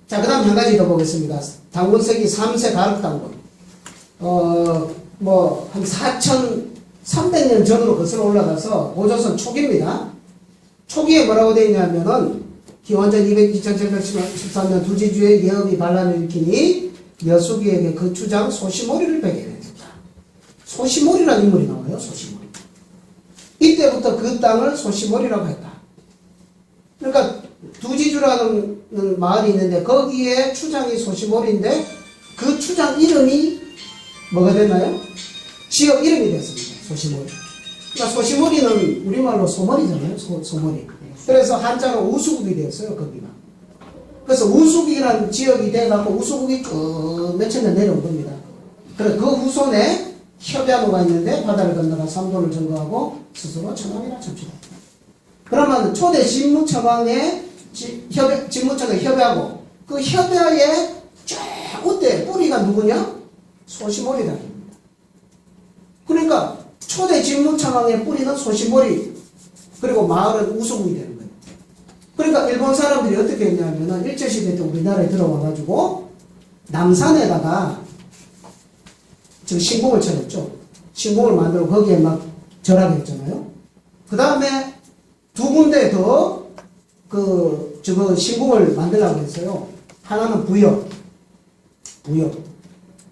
자, 그 다음 한 가지 더 보겠습니다. 단군세기 3세 가륵단군. 한 4,300년 전으로 거슬러 올라가서 고조선 초기입니다. 초기에 뭐라고 되어 있냐면은 기원전 2713년 두지주의 예업이 반란을 일으키니 여수기에게 그 주장 소시모리를 배경했습니다. 소시모리라는 인물이 나와요. 소시모리. 이때부터 그 땅을 소시모리라고 했다. 그러니까 두지주라는 마을이 있는데 거기에 추장이 소시모리인데 그 추장 이름이 뭐가 됐나요? 지역 이름이 됐습니다. 소시모리. 그러니까 소시모리는 우리말로 소머리잖아요. 소머리. 그래서 한자로 우수국이 되었어요. 거기가. 그래서 우수국이라는 지역이 돼갖고 우수국이 쭉 몇천 년 내려온 겁니다. 그래서 그 후손에 협야노가 있는데 바다를 건너가 삼도를 점거하고 스스로 천왕이라 칩시다. 그러면 초대 진무천왕의 진무천왕 협야고 그 협야의 쫙 우대 뿌리가 누구냐? 소시모리다. 그러니까 초대 진무천왕의 뿌리는 소시모리 그리고 마을은 우수국이 되는 거예요. 그러니까 일본 사람들이 어떻게 했냐면은 일제시대 때 우리나라에 들어와가지고 남산에다가 지금 신궁을 차렸죠. 신궁을 만들고 거기에 막 절하게 했잖아요. 그 다음에 두 군데 더 신궁을 만들라고 했어요. 하나는 부여.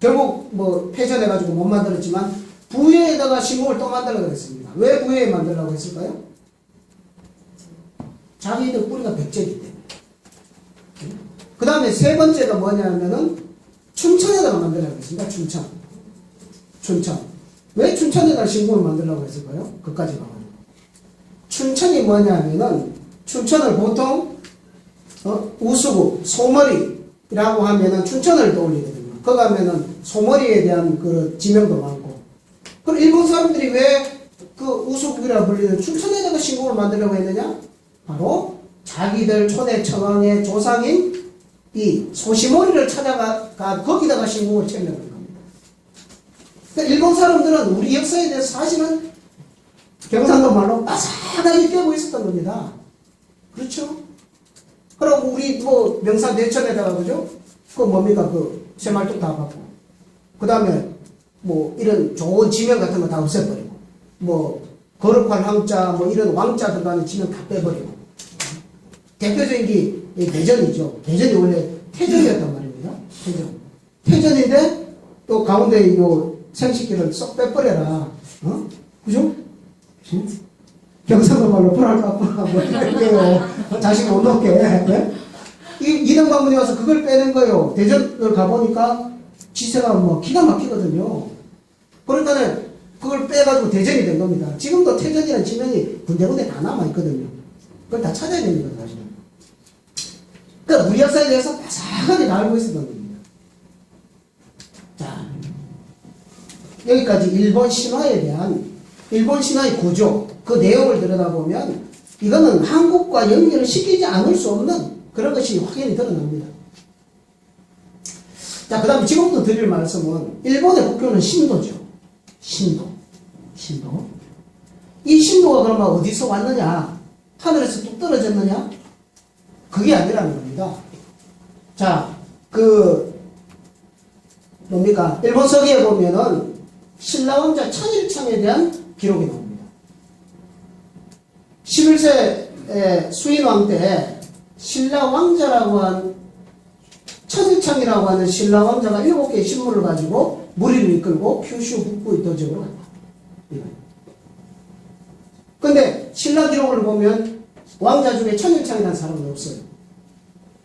결국 폐전해가지고 못 만들었지만 부여에다가 신궁을 또 만들려고 했습니다. 왜 부여에 만들려고 했을까요? 자기들 뿌리가 백제이기 때문에. 그 다음에 세 번째가 뭐냐면은 춘천에다가 만들려고 했습니다. 춘천. 왜 춘천에다가 신궁을 만들려고 했을까요? 그까지 가면. 춘천이 뭐냐면은 춘천을 보통 우수국, 소머리라고 하면은 춘천을 떠올리거든요. 거기 가면은 소머리에 대한 그 지명도 많고. 그럼 일본 사람들이 왜 그 우수국이라 불리는 춘천에다가 신궁을 만들려고 했느냐? 바로 자기들 초대 청왕의 조상인 이 소시모리를 찾아가 거기다가 신궁을 채우려는 겁니다. 그러니까 일본 사람들은 우리 역사에 대해서 사실은 경상도 말로 빠삭하게 꿰고 있었던 겁니다. 그렇죠? 그럼 우리 뭐 명산 대천에다가 그죠? 그 뭡니까 그 새말뚝 다 받고 그 다음에 뭐 이런 좋은 지명 같은 거 다 없애버리고 뭐 거룩한 황자 뭐 이런 왕자 들어가는 지명 다 빼버리고 대표적인 게 이 대전이죠. 대전이 원래 태전이었단 말입니다. 태전인데 또 가운데 요 생식기를 쏙 빼버려라. 그죠? 경상도 말로 불알까불하 뭐 이럴게요. 자식이 못 놓게. 네? 이등방문이 와서 그걸 빼는 거예요. 대전을 가보니까 지세가 뭐 기가 막히거든요. 그러니까는 그걸 빼가지고 대전이 된 겁니다. 지금도 태전이라는 지명이 군데군데 다 남아있거든요. 그걸 다 찾아야 됩니다, 사실은. 그러니까 우리 역사에 대해서 바삭하게 다 알고 있었던 겁니다. 자, 여기까지 일본 신화에 대한 일본 신화의 구조, 그 내용을 들여다보면 이거는 한국과 연결을 시키지 않을 수 없는 그런 것이 확연히 드러납니다. 자, 그 다음에 지금부터 드릴 말씀은 일본의 국교는 신도죠. 신도. 이 신도가 그러면 어디서 왔느냐? 하늘에서 뚝 떨어졌느냐? 그게 아니라는 겁니다. 자, 뭡니까? 일본 서기에 보면은 신라왕자 천일창에 대한 기록이 나옵니다. 11세 수인왕 때 신라왕자라고 한 천일창이라고 하는 신라왕자가 7개의 신물을 가지고 무리를 이끌고 큐슈 북부 도적으로 갔다. 근데 신라 기록을 보면 왕자 중에 천일창이라는 사람은 없어요.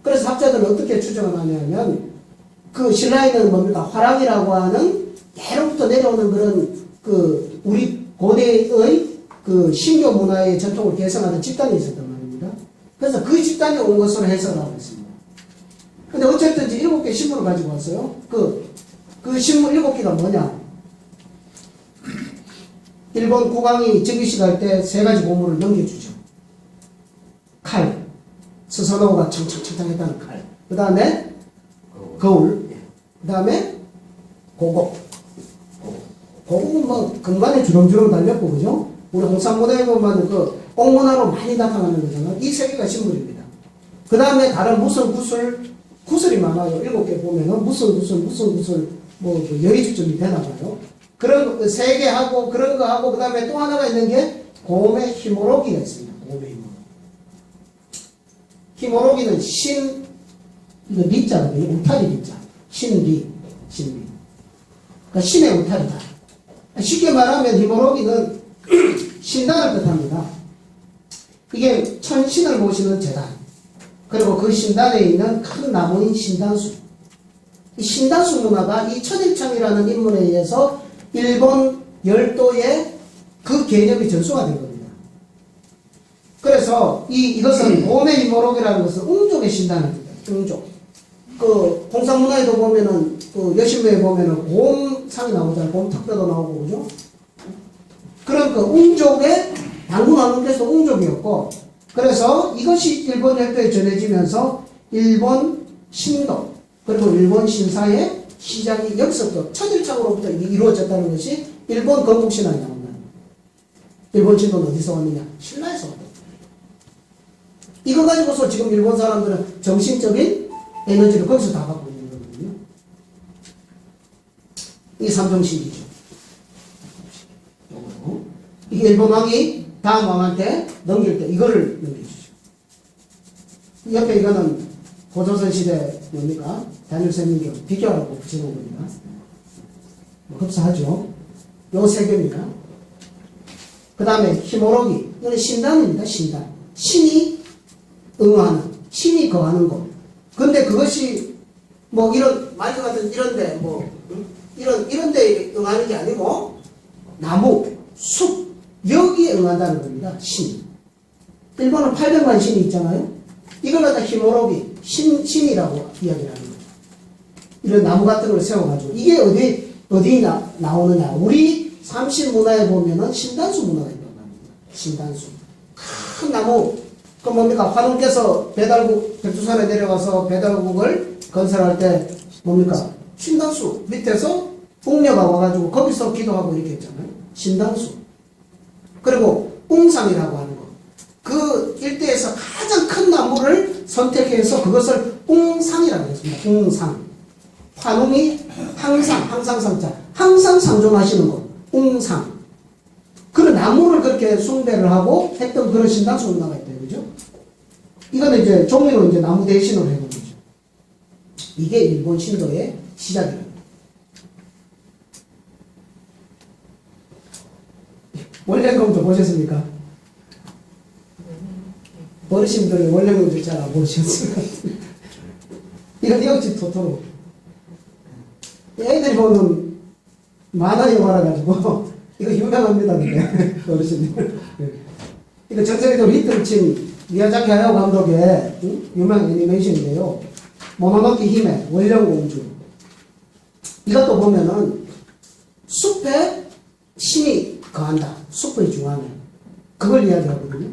그래서 학자들은 어떻게 추정을 하냐면 그 신라에는 뭡니까? 화랑이라고 하는 예로부터 내려오는 그런 우리 고대의 그 신교 문화의 전통을 계승하는 집단이 있었단 말입니다. 그래서 그 집단이 온 것으로 해석하고 있습니다. 근데 어쨌든 7개 신물을 가지고 왔어요. 그 신물 7개가 뭐냐? 일본 국왕이 즉위식 할 때 3가지 보물을 넘겨주죠. 칼. 스사노가 청청청청 했다는 칼. 그 다음에 거울. 그 다음에 고곡. 고곡은 뭐 금관에 주렁주렁 달렸고, 그죠? 우리 홍산문화에 보면 그 옥문화로 많이 나타나는 거잖아요. 이 3개가 신물입니다. 그 다음에 다른 무슨 구슬이 많아요. 7개 보면은 무슨 구슬, 뭐, 여의주점이 되나봐요. 그런 3개 하고, 그런 거 하고, 그 다음에 또 하나가 있는 게 곰의 히모로기가 있습니다. 곰의 히모로기. 히모로기는 이거 리자거든요. 울타리 리자. 신리. 그러니까 신의 울타리다. 쉽게 말하면 히모로기는 신단을 뜻합니다. 이게 천신을 모시는 제단. 그리고 그 신단에 있는 큰 나무인 신단수. 이 신단수 문화가 이 천일창이라는 인물에 의해서 일본 열도의 그 개념이 전수가 된 겁니다. 그래서 이것은 곰의 히모로기라는 것은 웅족의 신단입니다. 웅족. 그 공상문화에도 보면은 그 여신묘에 보면은 곰상이 나오잖아요. 곰탁뼈도 나오고 그죠? 그런 그 웅족의 당군왕릉께서 웅족이었고, 그래서 이것이 일본 열도에 전해지면서 일본 신도 그리고 일본 신사의 시작이 여기서부터 천일창으로부터 이루어졌다는 것이 일본 건국신화에 나옵니다. 일본 신도는 어디서 왔느냐? 신라에서 왔다. 이거 가지고서 지금 일본 사람들은 정신적인 에너지를 거기서 다 갖고 있는 거거든요. 이게 삼정신이죠. 이게 일본 왕이 다음 왕한테 넘길 때 이거를 넘겨주죠. 옆에 이거는 고조선 시대 뭡니까? 단일세민경 비교하라고 붙여놓은 겁니다. 뭐 흡사하죠. 요 3개입니다. 그 다음에 히모로기. 이거는 신단입니다. 신단. 신이 응하는, 신이 거하는 곳. 근데 그것이 뭐 이런 마이크 같은 이런데 뭐 이런데 응하는 게 아니고 나무, 숲 여기에 응한다는 겁니다. 신. 일본은 800만 신이 있잖아요. 이걸 갖다 히모로기 신이라고 이야기를 하는 거죠. 이런 나무 같은 걸 세워가지고 이게 어디 나오느냐? 우리 삼신 문화에 보면은 신단수 문화가 있단 말입니다. 신단수. 큰 나무. 그 뭡니까? 화농께서 배달국 백두산에 내려가서 배달국을 건설할 때 뭡니까? 신단수 밑에서 웅녀가 와가지고 거기서 기도하고 이렇게 했잖아요. 신단수. 그리고 웅상이라고 하는 거. 그 일대에서 가장 큰 나무를 선택해서 그것을 웅상이라고 했습니다. 웅상. 화농이 항상 상자. 항상 상존하시는 것. 웅상. 그런 나무를 그렇게 숭배를 하고 했던 그런 신단수 문화가 있대요. 그죠? 이거는 이제 종이로 이제 나무 대신으로 해본 거죠. 이게 일본 신도의 시작입니다. 원래금도 보셨습니까? 어르신들은 원래금도 잘 안 보셨을 것 같아요. 이건 역시 토토로. 애들이 보는 만화 영화라 가지고 이거 유명합니다. 근데 어르신들. 이거 전 세계적으로 히트를 친 미야자키 하야오 감독의 유명 애니메이션인데요. 모노노키 히메 원령공주. 이것도 보면은 숲에 신이 거한다. 숲의 중앙에. 그걸 이야기하거든요.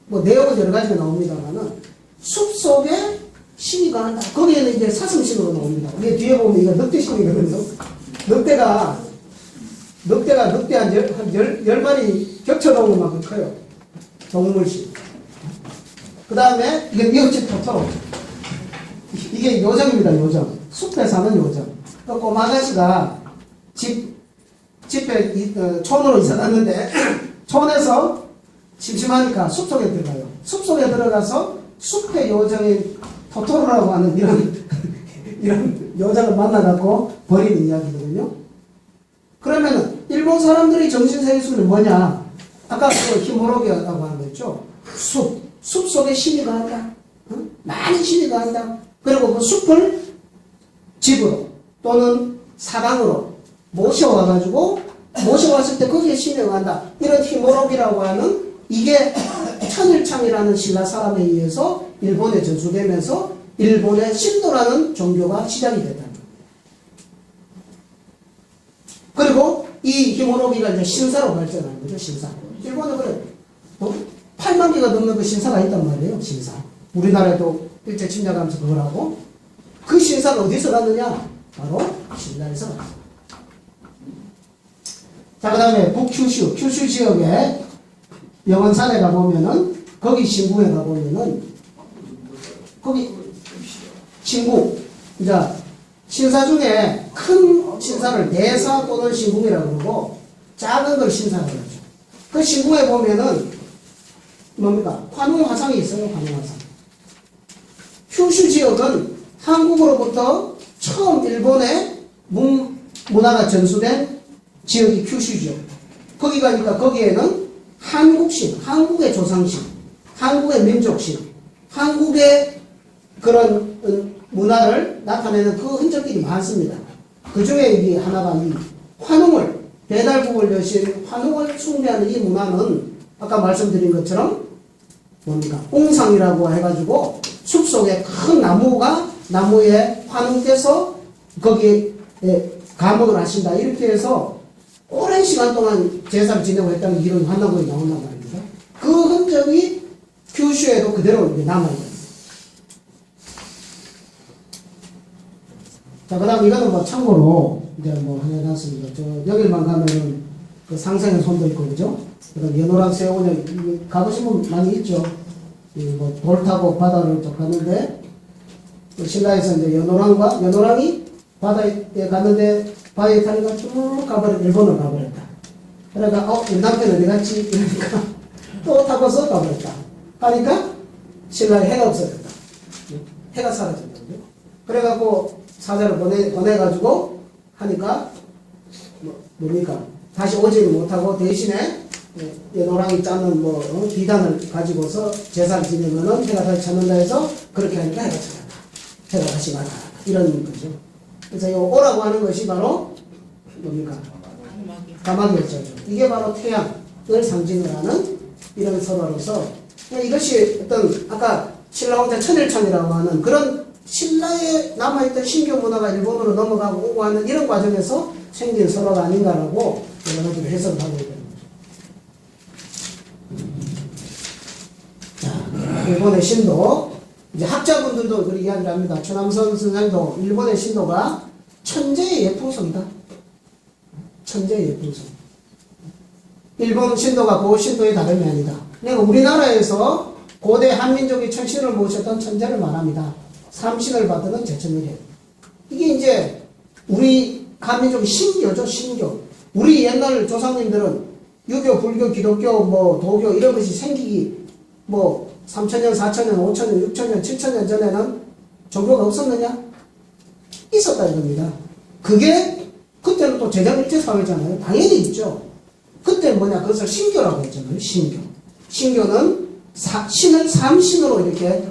뭐 내용은 여러 가지가 나옵니다만은 숲 속에 신이 거한다. 거기에는 이제 사슴신으로 나옵니다. 이게 뒤에 보면 이거 늑대신이거든요. 늑대가 늑대 한 10마리 겹쳐놓은 것만큼 커요. 동물신. 그 다음에 이게 미역집 토토로. 이게 요정입니다. 요정. 숲에 사는 요정. 그 꼬마 아가씨가 집에 촌으로 이사 갔는데 촌에서 심심하니까 숲속에 들어가요. 숲속에 들어가서 숲의 요정인 토토로라고 하는 이런 요정을 만나갖고 버리는 이야기거든요. 그러면은 일본 사람들이 정신세계수는 뭐냐? 아까 그 히모로기라고 하는 거 있죠? 숲 속에 신이 거한다. 많은 신이 거한다. 그리고 그 숲을 집으로 또는 사방으로 모셔왔을 때 거기에 신이 거한다. 이런 히모로기라고 하는 이게 천일창이라는 신라 사람에 의해서 일본에 전수되면서 일본의 신도라는 종교가 시작이 됐다. 그리고 이 히모노기가 이제 신사로 발전하는 거죠, 신사. 일본은 그래, 8만 개가 넘는 그 신사가 있단 말이에요, 신사. 우리나라에도 일제 침략하면서 그걸 하고, 그 신사가 어디서 갔느냐? 바로 신라에서 갔어요. 자, 그 다음에 북큐슈, 큐슈 지역에 영원산에 가보면은, 거기 신궁에 가보면은, 거기 신궁, 이제 신사 중에 큰 신사를 대사 또는 신궁이라고 그러고 작은 걸 신사라고 그러죠. 그 신궁에 보면은 뭡니까? 환웅화상이 있어요. 환웅화상. 큐슈 지역은 한국으로부터 처음 일본의 문화가 전수된 지역이 큐슈 지역. 거기 가니까 거기에는 한국신, 한국의 조상신, 한국의 민족신, 한국의 그런 문화를 나타내는 그 흔적들이 많습니다. 그 중에 이 하나가 이 환웅을, 배달국을 여신 환웅을 숭배하는 이 문화는 아까 말씀드린 것처럼 뭡니까? 옹상이라고 해가지고 숲속에 큰 나무에 환웅돼서 거기에 감옥을 하신다. 이렇게 해서 오랜 시간 동안 제사를 지내고 했다는 이런 환웅이 나온단 말입니다. 그 흔적이 큐슈에도 그대로 남아있어요. 자, 그 다음 이거는 뭐 참고로 이제 뭐 해놨습니다. 여기만 가면은 그 상생의 손도 있고, 그죠? 그다음 연호랑 세원에 가보신 분 많이 있죠? 뭐 돌 타고 바다를 쭉 갔는데, 그 신라에서 이제 연호랑이 바다에 갔는데, 바다에 타니까 쭉 일본을 가버렸다. 그러니까, 우리 남편 어디 갔지? 이러니까, 또 타고서 가버렸다. 하니까, 신라에 해가 없어졌다. 해가 사라졌다. 그래갖고, 사자를 보내가지고 하니까 뭡니까? 다시 오지는 못하고 대신에 연호랑이 짜는 비단을 가지고서 제사를 지내면은 해가 다시 찾는다 해서 그렇게 하니까 해가 찾았다. 해가 다시 나타났다. 이런 거죠. 그래서 이 오라고 하는 것이 바로 뭡니까? 가마귀였죠. 이게 바로 태양을 상징을 하는 이런 설화로서 이것이 어떤 아까 신라왕자 천일천이라고 하는 그런 신라에 남아있던 신교 문화가 일본으로 넘어가고 오고 하는 이런 과정에서 생긴 설화가 아닌가라고 여러 가지로 해석을 하고 있는 거죠. 자, 일본의 신도, 이제 학자분들도 그렇게 이야기를 합니다. 최남선 선생도 일본의 신도가 천재의 예풍성이다. 천재의 예풍성. 일본 신도가 그 신도의 다름이 아니다. 그러니까 우리나라에서 고대 한민족이 천신을 모셨던 천재를 말합니다. 삼신을 받드는 제천일에. 이게 이제 우리 한민족의 신교죠, 신교. 우리 옛날 조상님들은 유교, 불교, 기독교, 뭐 도교 이런 것이 생기기 뭐 3,000년, 4,000년, 5,000년, 6,000년, 7,000년 전에는 종교가 없었느냐? 있었다 이겁니다. 그게 그때는 또 제자일체 사회잖아요. 당연히 있죠. 그때 뭐냐, 그것을 신교라고 했잖아요. 신교. 신교는 신을 삼신으로 이렇게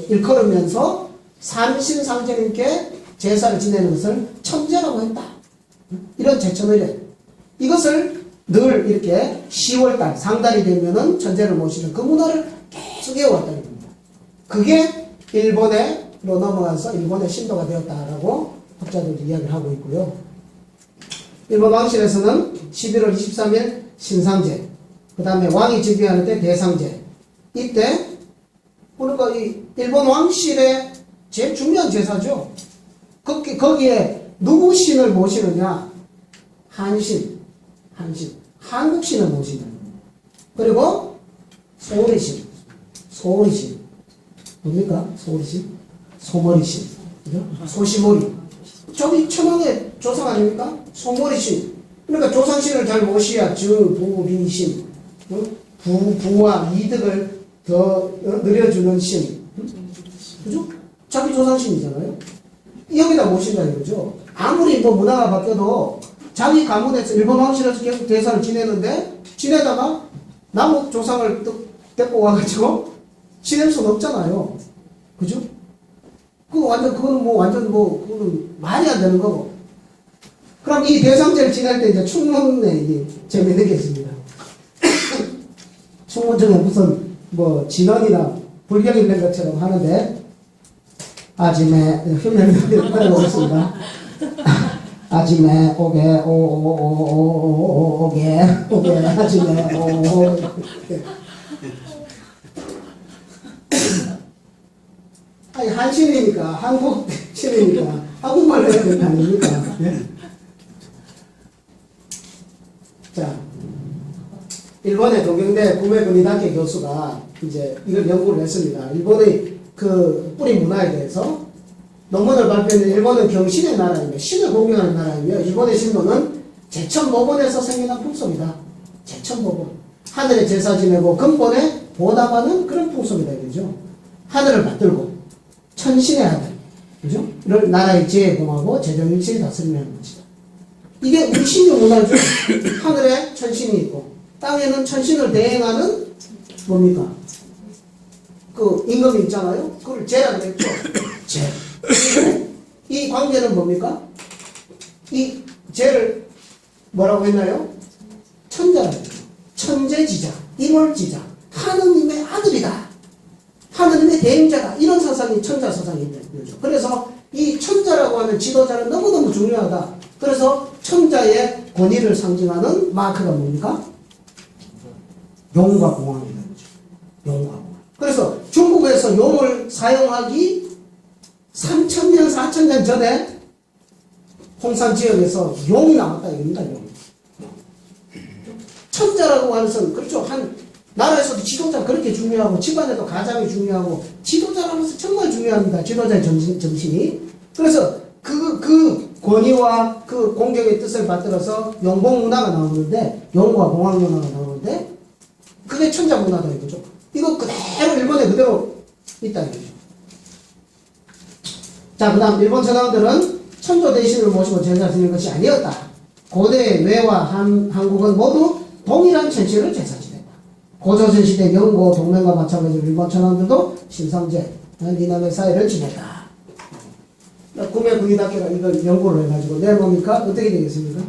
일컬으면서 삼신상제님께 제사를 지내는 것을 천재라고 했다. 이런 제천의례. 이것을 늘 이렇게 10월달 상달이 되면은 천재를 모시는 그 문화를 계속 이어왔다는 겁니다. 그게 일본으로 넘어가서 일본의 신도가 되었다라고 학자들도 이야기를 하고 있고요. 일본 왕실에서는 11월 23일 신상제, 그 다음에 왕이 즉위하는 때 대상제. 이때 그러니까 이 일본 왕실의 제일 중요한 제사죠. 거기에 누구 신을 모시느냐? 한신, 한국신을 모시는. 그리고 소리신, 뭡니까? 소리신, 소머리신, 그죠? 소시머리. 저기 천황의 조상 아닙니까? 소머리신. 그러니까 조상신을 잘 모셔야 주부리신, 부와 이득을 더 늘려주는 신, 그죠? 자기 조상신이잖아요. 여기다 모신다 이거죠. 아무리 뭐 문화가 바뀌어도 자기 가문에서 일본 왕실에서 계속 대사를 지내다가 남의 조상을 데리고 와가지고 지낼 수는 없잖아요. 그죠? 그거는 말이 안 되는 거고. 그럼 이 대상제를 지낼 때 이제 충문에 이게 재밌는 게 있습니다. 충문 중에 무슨 뭐 진언이나 불경 있는 것처럼 하는데, 아침에 흉내를 보겠습니다. 아침에 오게 아침에 오. 아니 한신이니까 한국 신이니까 한국말로 해야 되는 거 아닙니까? 네? 자, 일본의 동경대 구메군이다케 교수가 이제 이걸 연구를 했습니다. 일본의 그 뿌리 문화에 대해서 논문을 발표했는데, 일본은 경신의 나라이며 신을 공경하는 나라이며, 일본의 신도는 제천법원에서 생겨난 풍속이다. 제천법원. 하늘에 제사 지내고 근본에 보답하는 그런 풍속이다 이거죠. 하늘을 받들고 천신의 아들, 그죠? 이런 나라의 지혜에 공하고 재정일체에 다스리는 것이다. 이게 우리 신교 문화죠. 하늘에 천신이 있고 땅에는 천신을 대행하는 뭡니까? 그 임금이 있잖아요. 그걸 제라고 했죠. 제. 이 관계는 뭡니까? 이 제를 뭐라고 했나요? 천자라고 했죠. 천재지자, 임월지자, 하느님의 아들이다. 하느님의 대행자다. 이런 사상이 천자 사상이 있는 거죠. 그래서 이 천자라고 하는 지도자는 너무너무 중요하다. 그래서 천자의 권위를 상징하는 마크가 뭡니까? 용과 공황이라는 거죠. 용과 공황. 그래서 중국에서 용을 사용하기 3,000년, 4,000년 전에 홍산 지역에서 용이 나왔다 이겁니다. 용. 천자라고 하는 것은 그렇죠. 한 나라에서도 지도자 그렇게 중요하고 집안에도 가장이 중요하고 지도자라면서 정말 중요합니다. 지도자의 정신이. 그래서 그 권위와 그 공격의 뜻을 받들어서 용공 문화가 나오는데, 용과 공황 문화가 나오는데, 그게 천자 문화다 이거죠. 이거 그대로 일본에 그대로 있다 이거죠. 자, 그 다음 일본 천황들은 천조 대신을 모시고 제사 지내는 것이 아니었다. 고대 뇌와 한국은 모두 동일한 천신을 제사 지냈다. 고조선 시대 영고 동맹과 마찬가지로 일본 천황들도 신상제, 니나의 사회를 지냈다. 구매 부위답게가 이걸 연구를 해가지고 내봅니까? 어떻게 되겠습니까?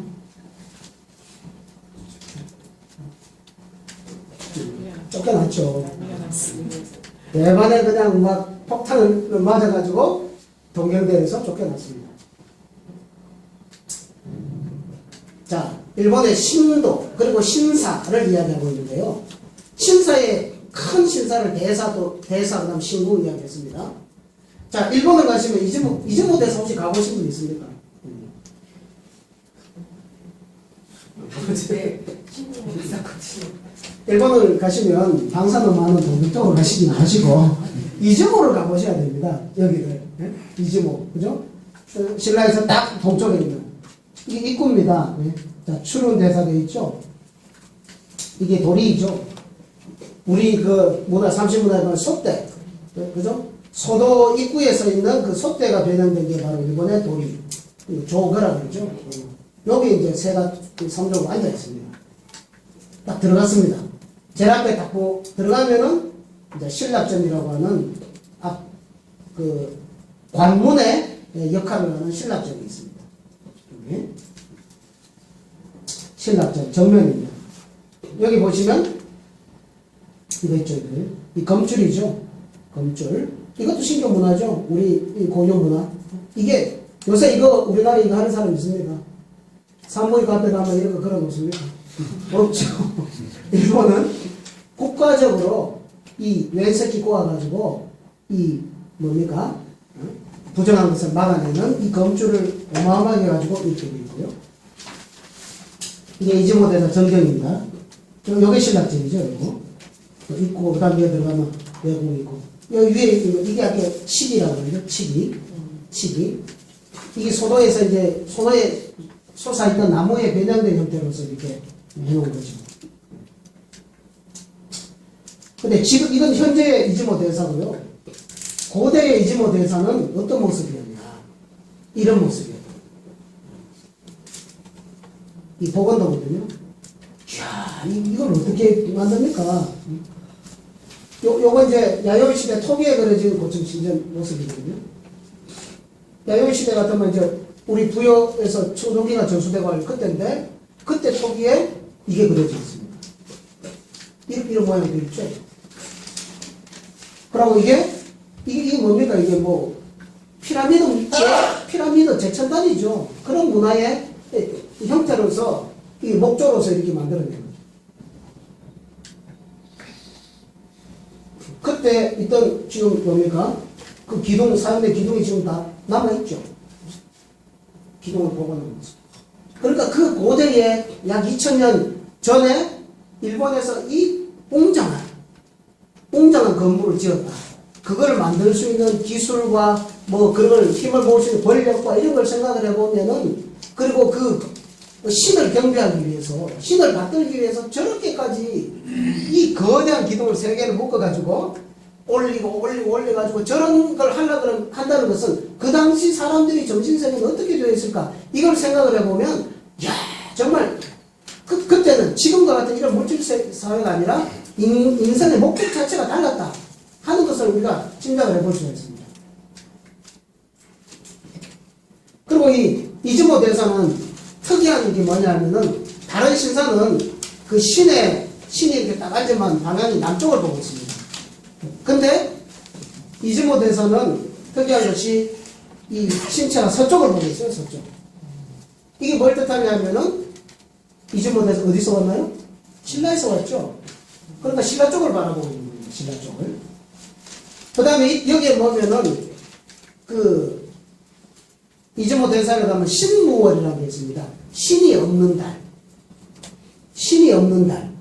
쫓겨났죠. 대만에 그냥 막 폭탄을 맞아가지고 동경대에서 쫓겨났습니다. 자, 일본의 신도 그리고 신사를 이야기하고 있는데요. 신사의 큰 신사를 대사 그다음 신궁 이야기했습니다. 자, 일본을 가시면 이즈모 대사 혹시 가보신 분 있습니까? 네, 신분이 있었거든요. 일본을 가시면 방사능 많은 동쪽으로 가시지 마시고 이즈모를 가보셔야 됩니다. 여기를 이즈모, 그죠? 신라에서 딱 동쪽에 있는 이게 입구입니다. 네. 자, 출운 대사되어 있죠. 이게 도리이죠. 우리 그 문화 30문화에 보면 솥대, 그죠? 소도 입구에 서 있는 그 솥대가 변형된 게 바로 일본의 도리, 조거라 그러죠. 여기 이제 새가 삼적으로 앉아 있습니다. 딱 들어갔습니다. 제일 앞에 딱 들어가면은 이제 신랍전이라고 하는 앞 그 관문의 역할을 하는 신랍전이 있습니다. 여기. 신랍전 정면입니다. 여기 보시면 이거 있죠, 이거. 이 검줄이죠. 검줄. 이것도 신경 문화죠. 우리 고유 문화. 이게 요새 이거 우리나라에 이거 하는 사람 있습니까? 산부인과 앞에 가면 이런 거 걸어 놓습니까? 없죠. 일본은 국가적으로 이 왼새끼 꼬아가지고 이 뭡니까? 부정한 것을 막아내는 이 검줄을 어마어마하게 가지고 이렇게 되어 있고요. 이게 이즈모 대사 전경입니다. 요게 신락전이죠, 이거. 있고, 그 다음에 들어가면 외국 있고. 여기 위에 이게 아까 칙이라고 그러죠, 칙이. 칙이. 이게 소도에서 이제, 소도에 솟아있던 나무에 변형된 형태로서 이렇게 해놓은 거죠. 근데 지금 이건 현재의 이즈모 대사고요. 고대의 이즈모 대사는 어떤 모습이었냐. 이런 모습이에요. 이 복원도거든요. 이야, 이걸 어떻게 만듭니까? 요거 이제 야요이 시대 토기에 그려진 고층 신전 모습이거든요. 야요이 시대 같으면 이제 우리 부여에서 초동기가 전수되고 할 그때인데, 그때 토기에 이게 그려져 있습니다. 이런 모양도 있죠. 그리고 이게 뭡니까? 이게 뭐, 피라미드 제천단이죠. 그런 문화의 형태로서, 이 목조로서 이렇게 만들어낸 거죠. 그때 있던 지금 뭡니까? 그 기둥, 사용된 기둥이 지금 다 남아있죠. 기둥을 복원한 거죠. 그러니까 그 고대에 약 2000년 전에 일본에서 이 웅장한 건물을 지었다. 그걸 만들 수 있는 기술과 뭐 그걸 힘을 모을 수 있는 권력과 이런 걸 생각을 해보면은, 그리고 그 신을 경배하기 위해서, 신을 받들기 위해서 저렇게까지 이 거대한 기둥을 3개를 묶어가지고 올려가지고 저런 걸 한다는 것은 그 당시 사람들이 정신세계가 어떻게 되어 있을까? 이걸 생각을 해보면, 야 정말 그때는 지금과 같은 이런 물질 사회가 아니라 인생의 목적 자체가 달랐다 하는 것을 우리가 짐작을 해볼 수가 있습니다. 그리고 이 이즈모 대사는 특이한 게 뭐냐면은, 다른 신사는 그 신이 이렇게 딱 앉으면 방향이 남쪽을 보고 있습니다. 근데 이즈모 대사는 특이한 것이 이 신체가 서쪽을 보고 있어요, 서쪽. 이게 뭘 뜻하냐면은, 이즈모 대사 어디서 왔나요? 신라에서 왔죠. 그러니까 신라 쪽을 바라보고 있는 거예요, 신라 쪽을. 그 다음에 여기에 보면은, 이즈모 대사를 가면 신무월이라는 게 있습니다. 신이 없는 달. 신이 없는 달.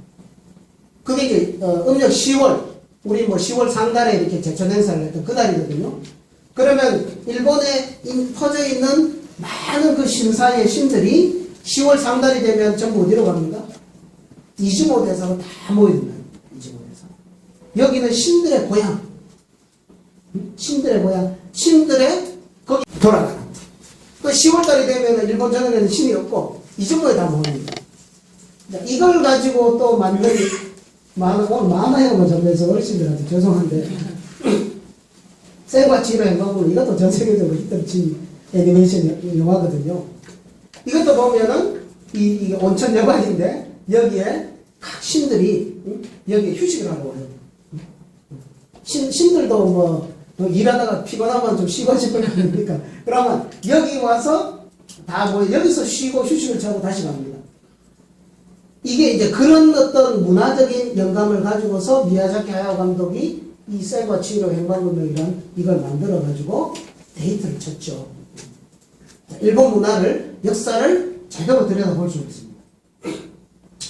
그게 이제, 음력 10월, 우리 뭐 10월 상달에 이렇게 제천 행사를 했던 그 달이거든요. 그러면 일본에 퍼져 있는 많은 그 신사의 신들이 10월 상달이 되면 전부 어디로 갑니까? 이즈모 대사로 다 모입니다. 이즈모 대사. 여기는 신들의 고향. 신들의 고향. 신들의 거기 돌아가는. 그 10월달이 되면 일본 전역에는 신이 없고 이즈모에 다 모입니다. 이걸 가지고 또 만든 오늘 만화영화 전에서 어르신들한테 죄송한데 셀과 치히로 행방불, 이것도 전 세계적으로 히트친 애니메이션 영화거든요. 이것도 보면은 이게 온천 여관인데 여기에 각 신들이 여기에 휴식을 하고 와요. 신들도 뭐 일하다가 피곤하면 좀 쉬고 싶을 거 아닙니까? 그러면 여기 와서 다 뭐 여기서 쉬고 휴식을 취하고 다시 갑니다. 이게 이제 그런 어떤 문화적인 영감을 가지고서 미야자키 하야오 감독이 이 세과 치히로 행방불명이란 이걸 만들어 가지고 데이트를 쳤죠. 일본 문화를 역사를 제대로 들여다볼 수 있습니다.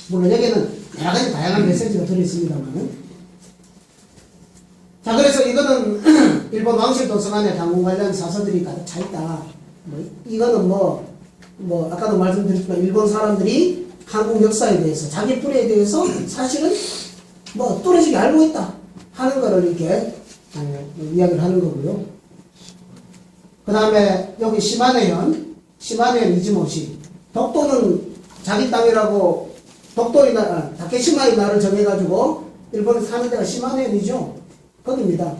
물론 여기에는 여러 가지 다양한 메시지가 들어있습니다만, 자 그래서 이거는 일본 왕실 도서관에 당군 관련 사서들이 가득 차 있다. 이거는 뭐 아까도 말씀드렸지만 일본 사람들이 한국 역사에 대해서 자기 뿌리에 대해서 사실은 뭐 뚜렷이 알고 있다 하는 거를 이렇게 이야기를 하는 거고요. 그 다음에 여기 시마네현 이즈모시, 독도는 자기 땅이라고 독도의 다케시마의 날을 정해가지고 일본에 사는 데가 시마네현이죠. 거기입니다.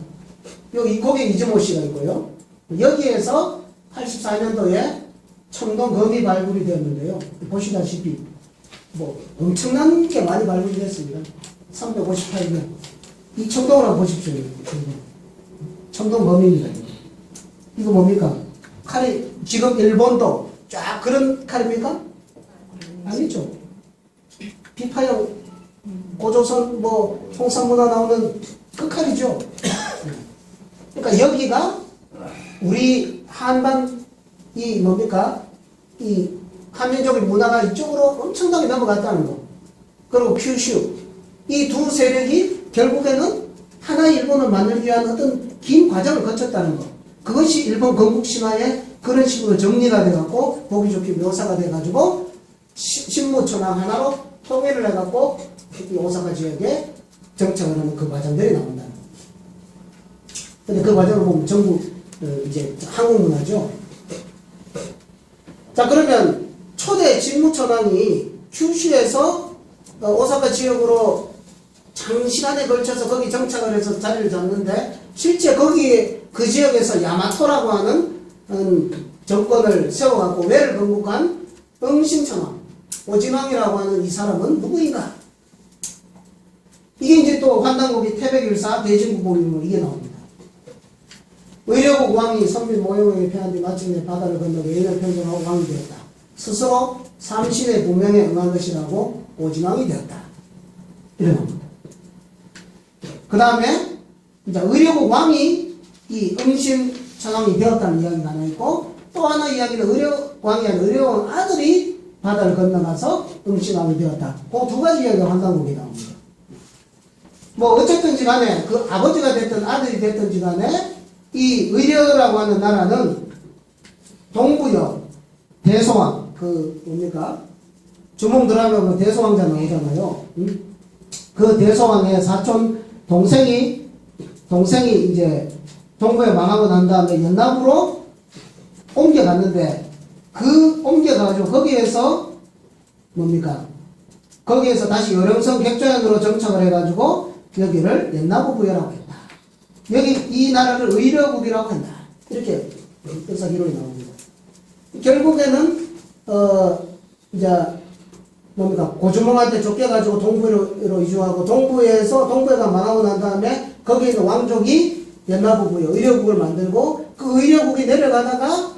거기 이즈모시가 있고요. 여기에서 84년도에 청동 검이 발굴이 되었는데요. 보시다시피 뭐 엄청난 게 많이 발굴이 됐습니다. 358년. 이 청동을 한번 보십시오. 청동 검입니다. 이거 뭡니까? 칼이 지금 일본도 쫙 그런 칼입니까? 아니죠. 비파형 고조선 뭐 홍상문화 나오는 그 칼이죠. 그러니까 여기가 우리 한반 이 뭡니까? 이 한민족의 문화가 이쪽으로 엄청나게 넘어갔다는 거. 그리고 큐슈. 이 두 세력이 결국에는 하나의 일본을 만들기 위한 어떤 긴 과정을 거쳤다는 거. 그것이 일본 건국신화에 그런 식으로 정리가 돼갖고 보기 좋게 묘사가 돼가지고 신무천왕 하나로 통일을 해갖고 이 오사카 지역에 정착을 하는 그 과정들이 나온다는 거. 근데 그 과정을 보면 전부 이제 한국 문화죠. 자 그러면 초대 진무천왕이 큐슈에서 오사카 지역으로 장시간에 걸쳐서 거기 정착을 해서 자리를 잡는데 실제 거기 그 지역에서 야마토라고 하는 정권을 세워갖고 외를 건국한 응신천왕 오진왕이라고 하는 이 사람은 누구인가? 이게 이제 또 환단고비 태백일사 대진국보림으로 이게 나옵니다. 의료국 왕이 선민 모형에게 패한 뒤 마침내 바다를 건너 외인을 평정하고 왕이 되었다. 스스로 삼신의 부명에 응한 것이라고 오진왕이 되었다. 이런 겁니다. 그 다음에 이제 의료국 왕이 이 응신천왕이 되었다는 이야기가 하나 있고, 또 하나 이야기는 의료왕이 아닌 의료왕 아들이 바다를 건너가서 응신왕이 되었다. 그 두 가지 이야기가 환단국에 나옵니다. 뭐 어쨌든지 간에 그 아버지가 됐든 아들이 됐든지 간에 이 의려라고 하는 나라는 동부역 대소왕 그 뭡니까 주몽 드라마 그 대소왕자 나오잖아요. 그 대소왕의 사촌 동생이 이제 동부에 망하고 난 다음에 연남으로 옮겨갔는데 그 옮겨가지고 거기에서 뭡니까 거기에서 다시 요령성 객조현으로 정착을 해가지고 여기를 연나부 부여라고 했다. 여기 이 나라를 의려국이라고 한다. 이렇게 역사기록이 나옵니다. 결국에는 이제 뭡니까 고주몽한테 쫓겨가지고 동부로 이주하고 동부에가 망하고 난 다음에 거기에 있는 왕족이 연나부 부여 의려국을 만들고 그 의려국이 내려가다가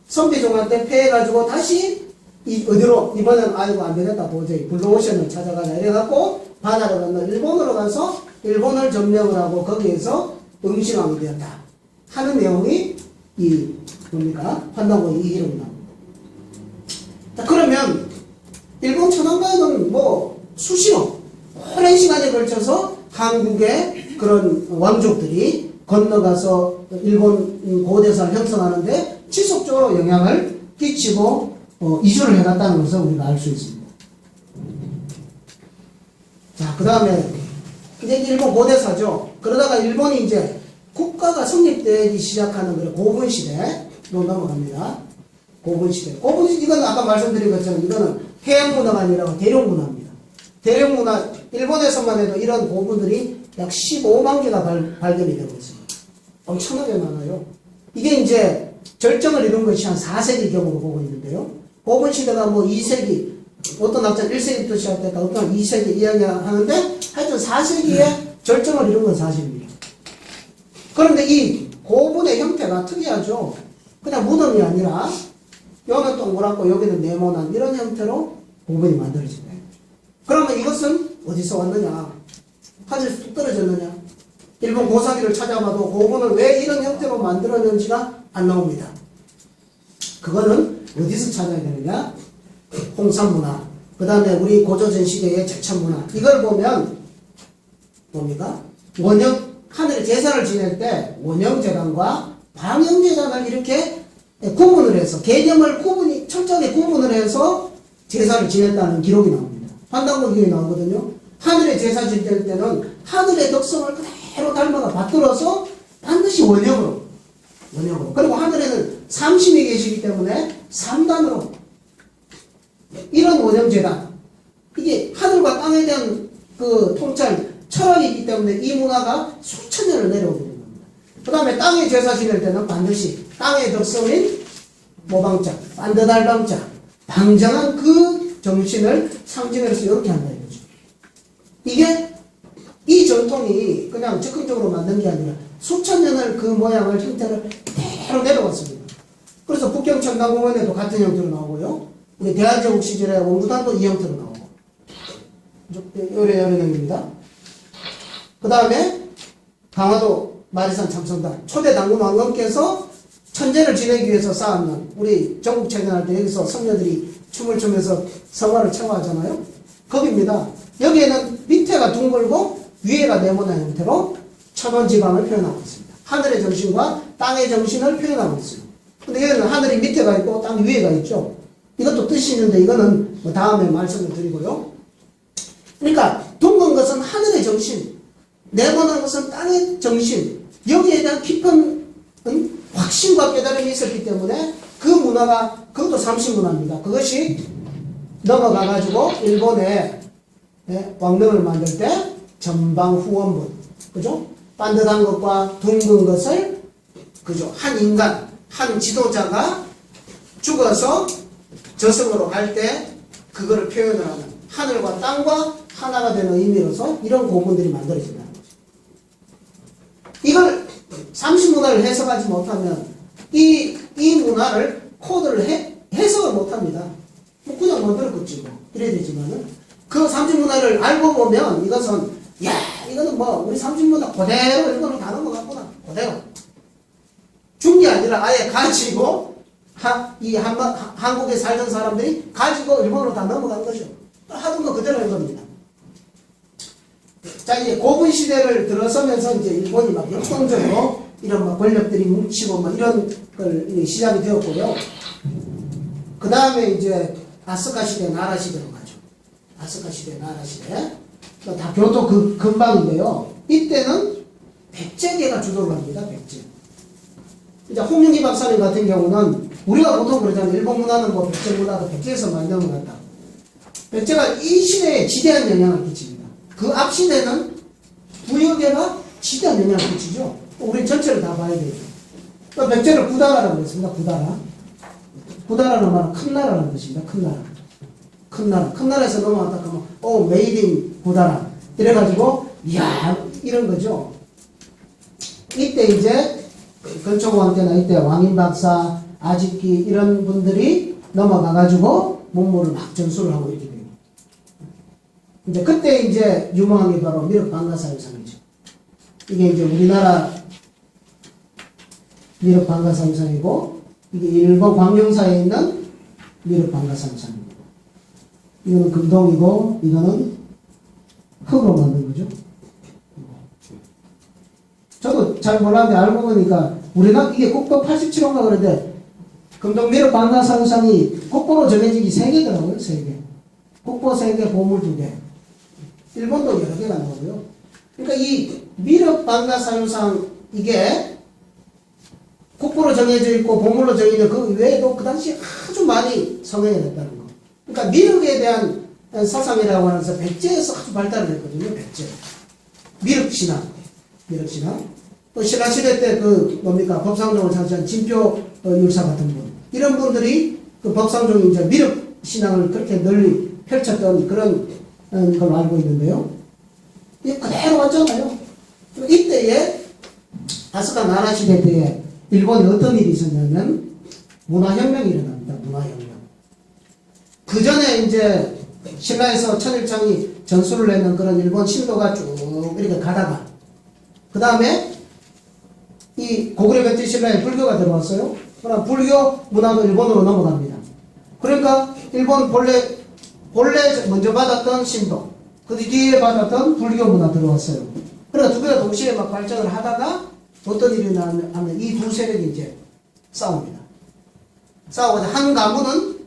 선비종한테 패해가지고 다시 어디로 이번엔 아이고 안 되겠다 도저히 블루오션을 찾아가자 이래갖고 바다를 건너 일본으로 가서 일본을 점령을 하고 거기에서 응신왕이 되었다 하는 내용이 이 뭡니까 환단고의 이 이름이 나옵니다. 자 그러면 일본 천황가는 뭐 수시로 오랜 시간에 걸쳐서 한국의 그런 왕족들이 건너가서 일본 고대사를 형성하는데 지속적으로 영향을 끼치고 이주를 해갔다는 것을 우리가 알 수 있습니다. 자, 그 다음에 이제 일본 고대사죠. 그러다가 일본이 이제 국가가 성립되기 시작하는 그런 고분시대로 넘어갑니다. 고분시대. 이건 아까 말씀드린 것처럼 이거는 해양문화가 아니라 대륙문화입니다. 대륙문화, 일본에서만 해도 이런 고분들이 약 15만 개가 발견이 되고 있습니다. 엄청나게 많아요. 이게 이제 절정을 이룬 것이 한 4세기 경으로 보고 있는데요. 고분 시대가 뭐 2세기, 어떤 학자는 1세기부터 시작됐다, 어떤 2세기 이야기하는데 하여튼 4세기에 절정을 이룬 건 사실입니다. 그런데 이 고분의 형태가 특이하죠. 그냥 무덤이 아니라 여기는 동그랗고 여기는 네모난 이런 형태로 고분이 만들어진다. 그러면 이것은 어디서 왔느냐? 하늘에서 뚝 떨어졌느냐? 일본 고사기를 찾아봐도 고분을 왜 이런 형태로 만들었는지가 안 나옵니다. 그거는 어디서 찾아야 되느냐? 홍산문화, 그 다음에 우리 고조선 시대의 제천문화, 이걸 보면 뭡니까? 원형, 하늘에 제사를 지낼 때 원형제단과 방형제단을 이렇게 구분을 해서, 개념을 철저하게 구분을 해서 제사를 지냈다는 기록이 나옵니다. 환단고기에 나오거든요. 하늘에 제사 지낼 때는 하늘의 덕성을 그대로 닮아가 받들어서 반드시 원형으로. 그리고 하늘에는 삼신이 계시기 때문에 3단으로 이런 원형제단, 이게 하늘과 땅에 대한 그 통찰, 철학이 있기 때문에 이 문화가 수천 년을 내려오게 된 겁니다. 그 다음에 땅에 제사 지낼 때는 반드시 땅의 덕성인 모방자, 반드달방자, 방장한 그 정신을 상징해서 이렇게 한다 이거죠. 이게 이 전통이 그냥 즉흥적으로 만든 게 아니라 수천 년을 그 모양을, 형태를 그대로 내려왔습니다. 그래서 북경 청담공원에도 같은 형태로 나오고요. 우리 대한제국 시절에 원구단도 이 형태로 나오고. 여러 형입니다. 그 다음에 강화도 마리산 참성단, 초대 당군 왕건께서 천재를 지내기 위해서 쌓았는, 우리 전국 체전할 때 여기서 성녀들이 춤을 추면서 성화를 청화하잖아요. 거기입니다. 여기에는 밑에가 둥글고 위에가 네모난 형태로 천원지방을 표현하고 있습니다. 하늘의 정신과 땅의 정신을 표현하고 있어요. 근데 여기는 하늘이 밑에가 있고 땅이 위에가 있죠. 이것도 뜻이 있는데 이거는 뭐 다음에 말씀을 드리고요. 그러니까 둥근 것은 하늘의 정신, 네모난 것은 땅의 정신, 여기에 대한 깊은 확신과 깨달음이 있었기 때문에 그 문화가, 그것도 삼신문화입니다. 그것이 넘어가가지고 일본에 왕릉을 만들 때 전방후원문, 그죠? 반듯한 것과 둥근 것을, 그죠? 한 인간, 한 지도자가 죽어서 저승으로 갈 때 그거를 표현을 하는, 하늘과 땅과 하나가 되는 의미로서 이런 고문들이 만들어진다는 거죠. 이걸 삼신문화를 해석하지 못하면 이 문화를 코드를 해석을 못합니다. 뭐 그냥 만들었겠지 뭐 이래야 되지만은 그 삼신문화를 알고 보면 이것은, 야, 이거는 뭐 우리 삼신문화 그대로 일본으로 다 넘어갔구나. 그대로 준 게 아니라 아예 가지고 한국에 살던 사람들이 가지고 일본으로 다 넘어간 거죠. 하던 거 그대로 한 겁니다. 자, 이제 고분 시대를 들어서면서 이제 일본이 막 역동적으로 이런 막 권력들이 뭉치고 막 이런 걸 시작이 되었고요. 그 다음에 이제 아스카 시대, 나라 시대로 가죠. 아스카 시대, 나라 시대. 다 교토 근방인데요. 이때는 백제계가 주도를 합니다. 백제. 이제 홍윤기 박사님 같은 경우는 우리가 보통 그러잖아요. 일본 문화는 뭐 백제 문화도 백제에서 만든 것 같다. 백제가 이 시대에 지대한 영향을 끼칩니다. 그 앞 시대는 부여계가 지대한 영향을 끼치죠. 우리 전체를 다 봐야 되죠. 백제를 구다라라고 했습니다. 구다라. 구다라는 말은 큰 나라라는 뜻입니다. 큰 나라. 큰 나라. 큰 나라에서 넘어왔다 그러면 메이드 인 구다라. 이래가지고 이야 이런 거죠. 이때 이제 건초고왕 때나 이때 왕인박사, 아직기 이런 분들이 넘어가가지고 문물을 막 전수를 하고 이렇게 돼요. 이제 그때 이제 유명한 게 바로 미륵방가사유상이죠. 이게 이제 우리나라 미륵방가사유상이고 이게 일본 광명사에 있는 미륵방가사유상입니다. 이거는 금동이고 이거는 흙으로 만든 거죠. 저도 잘 몰랐는데 알고 보니까 우리나라 이게 국보 87호인가 그런데 금동 미륵방가사유상이 국보로 정해지기 3개더라고요. 3개. 국보 3개, 보물 2개. 일본도 여러 개가 나오고요. 그러니까 이 미륵방가사유상 이게 국보로 정해져 있고 보물로 정해져 그 외에도 그 당시 아주 많이 성행이 됐다는 거. 그러니까 미륵에 대한 사상이라고 하면서 백제에서 아주 발달을 했거든요. 백제. 미륵신앙. 미륵신앙. 또 신라시대 때 그 뭡니까 법상종을 창시한 진표 율사 같은 분. 이런 분들이 그 법상종이 이제 미륵신앙을 그렇게 널리 펼쳤던 그런 걸 알고 있는데요. 이게 그대로 왔잖아요. 이때에 아스카 나라 시대 때에 일본에 어떤 일이 있었냐면 문화혁명이 일어납니다. 문화혁명. 그 전에 이제 신라에서 천일장이 전수를 내는 그런 일본 신도가 쭉 이렇게 가다가 그 다음에 이 고구려 백제 신라에 불교가 들어왔어요. 그러나 불교 문화도 일본으로 넘어갑니다. 그러니까 일본 본래 먼저 받았던 신도 그 뒤에 받았던 불교 문화 들어왔어요. 그러니까 두 개가 동시에 막 발전을 하다가 어떤 일이 나면 이 두 세력이 이제 싸웁니다. 싸우고자 한 가문은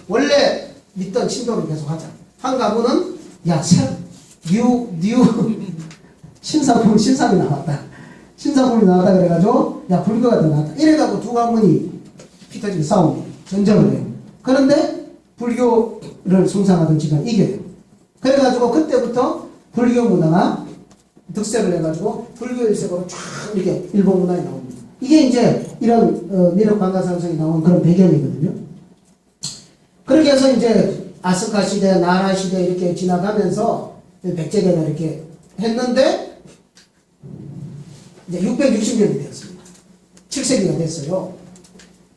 원래 믿던 신도를 계속 하자. 한 가문은 야, 신사품이 나왔다. 신사품이 나왔다 그래가지고 야, 불교가 더 나왔다. 이래가지고 두 가문이 피터지게 싸웁니다. 전쟁을 해요. 그런데 불교를 숭상하던 지가 이겨요. 그래가지고 그때부터 불교 문화가 득세를 해가지고 불교 일색으로 쫙 이렇게 일본 문화에 나옵니다. 이게 이제 이런 미륵 관가상성이 나온 그런 배경이거든요. 그렇게 해서 이제 아스카 시대, 나라 시대 이렇게 지나가면서 백제계가 이렇게 했는데 이제 660년이 되었습니다. 7세기가 됐어요.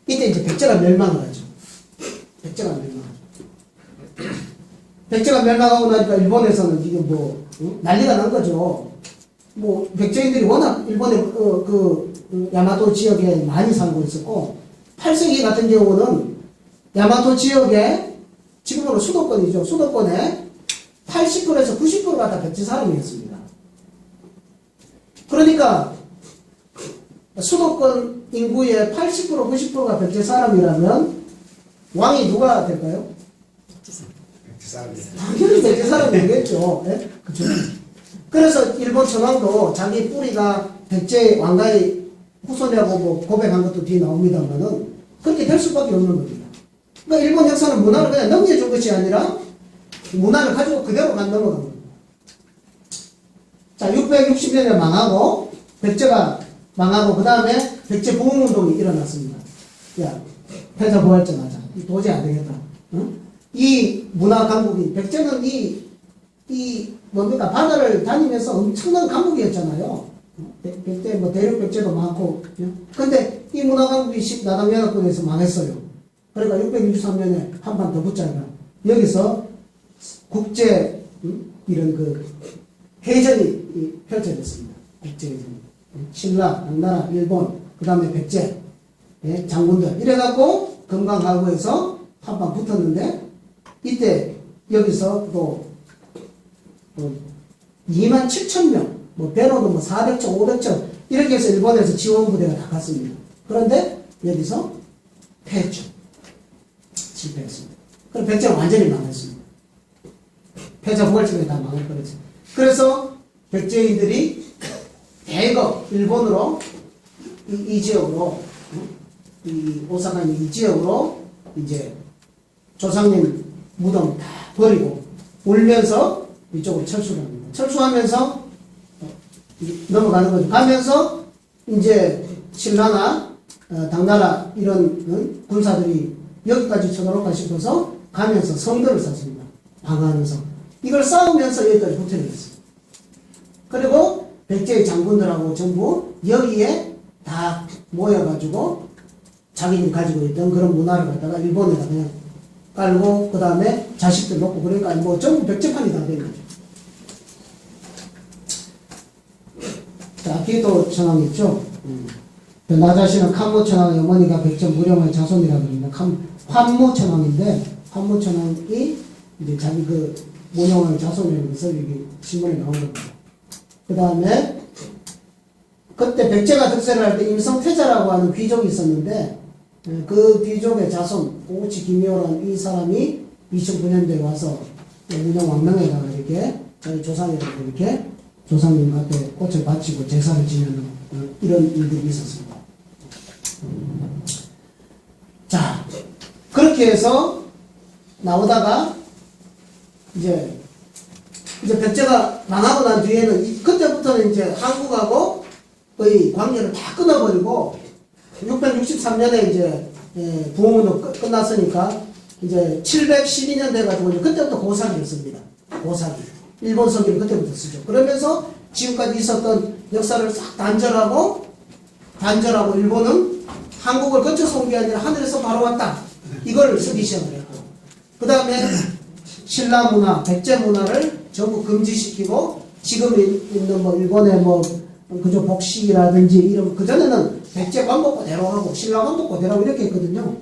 이때 이제 백제가 멸망을 하죠. 백제가 멸망하고 나니까 일본에서는 이게 뭐 난리가 난 거죠. 뭐 백제인들이 워낙 일본의 야마토 지역에 많이 살고 있었고 8세기 같은 경우는 야마토 지역에 지금으로 수도권이죠. 수도권에 80%에서 90%가 다 백제 사람이었습니다. 그러니까 수도권 인구의 80% 90%가 백제 사람이라면 왕이 누가 될까요? 당연히 백제 사람이겠죠. 네? 그렇죠. 그래서 일본 천황도 자기 뿌리가 백제 왕가의 후손이라고 뭐 고백한 것도 뒤에 나옵니다만은 그렇게 될 수밖에 없는 겁니다. 그러니까 일본 역사는 문화를 그냥 넘겨준 것이 아니라 문화를 가지고 그대로 넘어간 겁니다. 자, 660년에 망하고 백제가 망하고 그 다음에 백제 부흥운동이 일어났습니다. 야, 패자부활전 하자. 도저히 안 되겠다. 응? 이 문화 강국이 백제는 뭡니까 바다를 다니면서 엄청난 강국이었잖아요. 백제 뭐 대륙 백제도 많고. 근데 이 문화 강국이 나당연합군에서 망했어요. 그러니까 663년에 한 판 더 붙자니까 여기서 국제 이런 그 해전이 펼쳐졌습니다. 국제해전. 신라, 당나라, 일본, 그 다음에 백제, 예, 장군들 이래갖고 금강하구에서 한 판 붙었는데 이때 여기서 또 27,000명, 뭐 배로는 뭐 400척, 500척 이렇게 해서 일본에서 지원 부대가 다 갔습니다. 그런데 여기서 패했죠. 실패했습니다. 그럼 백제는 완전히 망했습니다. 패자 부활전에 다 망해버렸죠. 그래서 백제인들이 대거 일본으로 이 지역으로 이 오사카 이 지역으로 이제 조상님 무덤 다 버리고 울면서 이쪽으로 철수를 합니다. 철수하면서 넘어가는 거죠. 가면서 이제 신라나 당나라 이런 군사들이 여기까지 쳐들어올까 싶어서 가면서 성들을 쌓습니다. 방어하는 성. 이걸 싸우면서 여기까지 붙여냈어요. 그리고 백제의 장군들하고 전부 여기에 다 모여가지고 자기들이 가지고 있던 그런 문화를 갖다가 일본에다 그냥 깔고 그 다음에 자식들 놓고 그러니까 뭐 전부 백제판이 다 된 거죠. 자, 기도 천황 있죠. 나 자신은 칸무 천황의 어머니가 백제 무령의 자손이라 그럽니다. 환무 천황인데 환무 천황이 이제 자기 그 무령의 자손이라는 것을 여기 신문에 나온 겁니다. 그 다음에 그때 백제가 득세를 할 때 임성태자라고 하는 귀족이 있었는데 그 귀족의 자손 오우치 김효라는 이 사람이 2009년도에 와서 문영 왕명에다가 이렇게 저희 조상이라고 이렇게 조상님 앞에 꽃을 바치고 제사를 지내는 이런 일들이 있었습니다. 자, 그렇게 해서 나오다가 이제 백제가 망하고 난 뒤에는 그때부터는 이제 한국하고 거의 관계를 다 끊어버리고 663년에 이제 부흥운동 끝났으니까 이제 712년 돼가지고 이제 그때부터 고사기였습니다. 고사기. 일본 서기를 그때부터 쓰죠. 그러면서 지금까지 있었던 역사를 싹 단절하고 단절하고 일본은 한국을 거쳐서 온 게 아니라 하늘에서 바로 왔다. 이걸 쓰기 시작을 했고, 그 다음에 신라 문화, 백제 문화를 전부 금지시키고, 지금 있는 뭐 일본의 뭐 그저 복식이라든지 이런, 그전에는 백제 관복 그대로 하고 신라 관복 그대로 하고 이렇게 했거든요.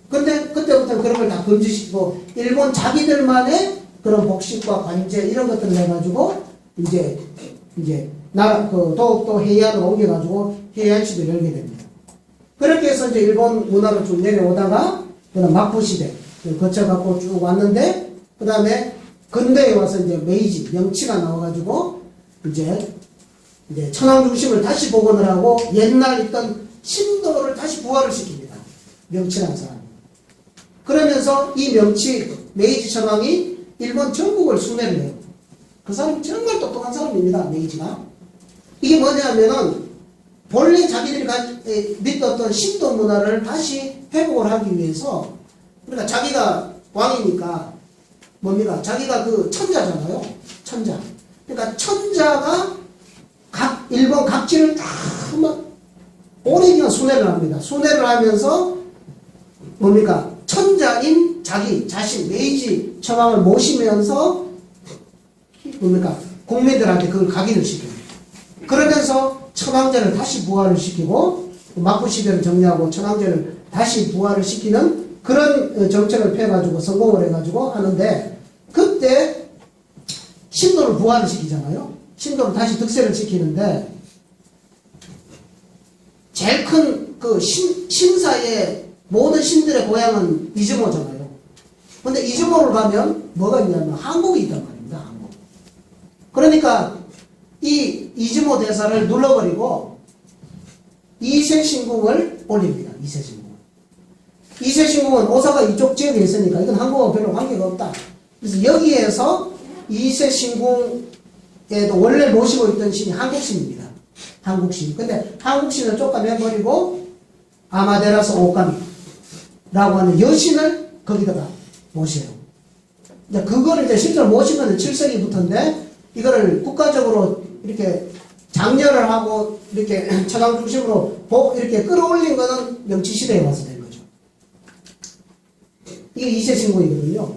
근데 그때부터는 그런 걸 다 금지시키고, 일본 자기들만의 그런 복식과 관제 이런 것들을 해가지고 이제 나라 더욱더 해안으로 옮겨가지고 해안시도 열게 됩니다. 그렇게 해서 이제 일본 문화로 쭉 내려오다가 그다음 막부 시대 거쳐갖고 쭉 왔는데, 그 다음에 근대에 와서 이제 메이지 명치가 나와가지고 이제 천황 중심을 다시 복원을 하고 옛날 있던 신도를 다시 부활을 시킵니다. 명치라는 사람이. 그러면서 이 명치 메이지 천황이 일본 전국을 순회를 해요. 그 사람이 정말 똑똑한 사람입니다. 메이지가. 이게 뭐냐면은 본래 자기들이 믿었던 신도 문화를 다시 회복을 하기 위해서, 그러니까 자기가 왕이니까 뭡니까? 자기가 그 천자잖아요. 천자. 그러니까 천자가 일본 각지를 다 오랜 순회를 합니다. 순회를 하면서 뭡니까? 천자인 자기 자신 메이지 천황을 모시면서 뭡니까? 국민들한테 그걸 각인을 시켜요. 그러면서 천황제를 다시 부활을 시키고, 막부 시대를 정리하고 천황제를 다시 부활을 시키는 그런 정책을 펴가지고 성공을 해가지고 하는데, 그때 신도를 부활을 시키잖아요. 신도를 다시 득세를 시키는데, 제일 큰 그 신사의 모든 신들의 고향은 이즈모잖아요. 근데 이즈모를 가면 뭐가 있냐면 한국이 있단 말입니다. 한국. 그러니까 이 이즈모 대사를 눌러버리고 이세신궁을 올립니다. 이세신궁은 오사카 이쪽 지역에 있으니까 이건 한국하고 별로 관계가 없다. 그래서 여기에서 이세신궁에도 원래 모시고 있던 신이 한국신입니다. 한국신. 근데 한국신을 쫓아내버리고 아마데라스 오카미라고 하는 여신을 거기다가 모셔요. 이제 그거를 이제 실제로 모신 건 7세기부터인데, 이거를 국가적으로 이렇게 장려를 하고 이렇게 천황 중심으로 이렇게 끌어올린 거는 명치시대에 와서 된 거죠. 이게 이세신궁이거든요.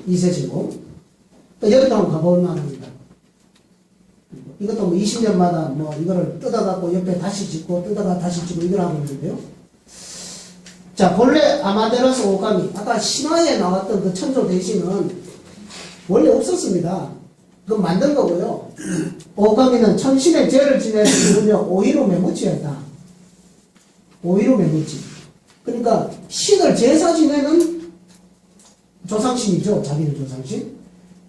이세신궁. 여기도 한번 가볼 만합니다. 이것도 뭐 20년마다 뭐 이거를 뜯어갖고 옆에 다시 짓고 뜯어가 다시 짓고 이걸 하고 있는데요. 자, 본래 아마데라스 오카미, 아까 신화에 나왔던 그 천조 대신은 원래 없었습니다. 그건 만든 거고요. 오카미는 천신의 죄를 지내서 오히려 메모치였다. 오히려 메모치. 그러니까 신을 제사 지내는 조상신이죠. 자기는 조상신.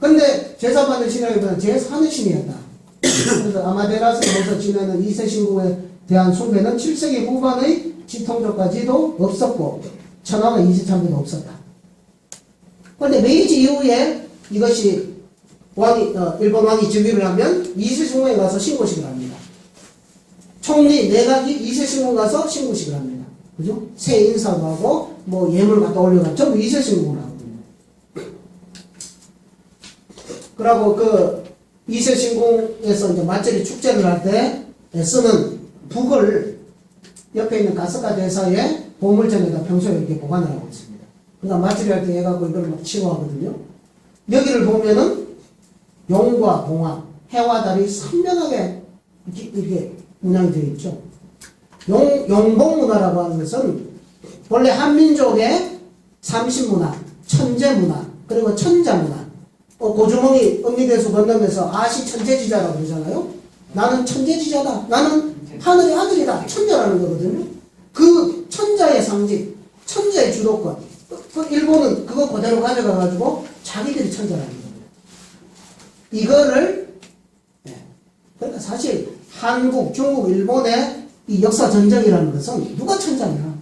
근데 제사 받는 신이라기보다는 제사하는 신이었다. 그래서 아마데라스에서 지내는 이세신궁에 대한 숭배는 7세기 후반의 지통조까지도 없었고 천황의 이세창조도 없었다. 그런데 메이지 이후에 이것이 일본 왕이 즉위를 하면 이세신궁에 가서 신고식을 합니다. 총리 내각이 이세신궁 가서 신고식을 합니다. 그죠? 새 인사도 하고 뭐 예물 갖다 올려가 전부 이세신궁을 하거든요. 그리고 그 이세신궁에서 이제 만절이 축제를 할 때 쓰는 북을 옆에 있는 가스가 대사의 보물전에다 평소에 이렇게 보관을 하고 있습니다. 그러니까 만절이 할 때 해갖고 이걸 막 치워하거든요. 여기를 보면은 용과 봉화, 해와 달이 선명하게 이렇게 문양이 되어 있죠. 용봉문화라고 하는 것은 원래 한민족의 삼신문화, 천재문화, 그리고 천자문화. 고주몽이 음리대수 건너면서 아시 천재지자라고 그러잖아요. 나는 천재지자다. 나는 하늘의 아들이다. 천자라는 거거든요. 그 천자의 상징, 천자의 주도권. 그 일본은 그거 그대로 가져가가지고 자기들이 천자라는 겁니다. 이거를, 그러니까 사실 한국, 중국, 일본의 이 역사 전쟁이라는 것은 누가 천자냐.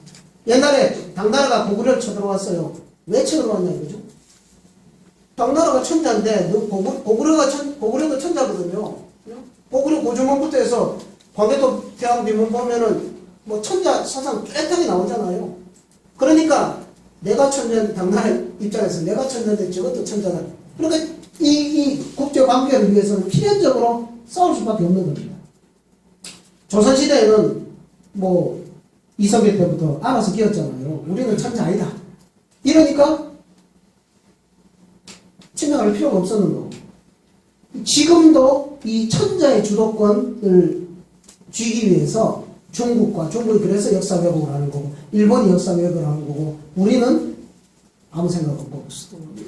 옛날에 당나라가 고구려를 쳐들어왔어요. 왜 쳐들어왔냐 이거죠. 당나라가 천자인데 고구려도 천자거든요. 고구려 고조문부터 해서 광해도 대왕 비문 보면은 뭐 천자 사상 뚜렷하게 나오잖아요. 그러니까 내가 천자, 당나라 입장에서 내가 천자인데 저것도 천자다. 그러니까 이 국제 관계를 위해서는 필연적으로 싸울 수밖에 없는 겁니다. 조선시대에는 뭐 이성계 때부터 알아서 끼었잖아요. 우리는 천재 아니다. 이러니까 침략할 필요가 없었는 거고. 지금도 이 천자의 주도권을 쥐기 위해서 중국이 그래서 역사 왜곡을 하는 거고, 일본이 역사 왜곡을 하는 거고, 우리는 아무 생각 없고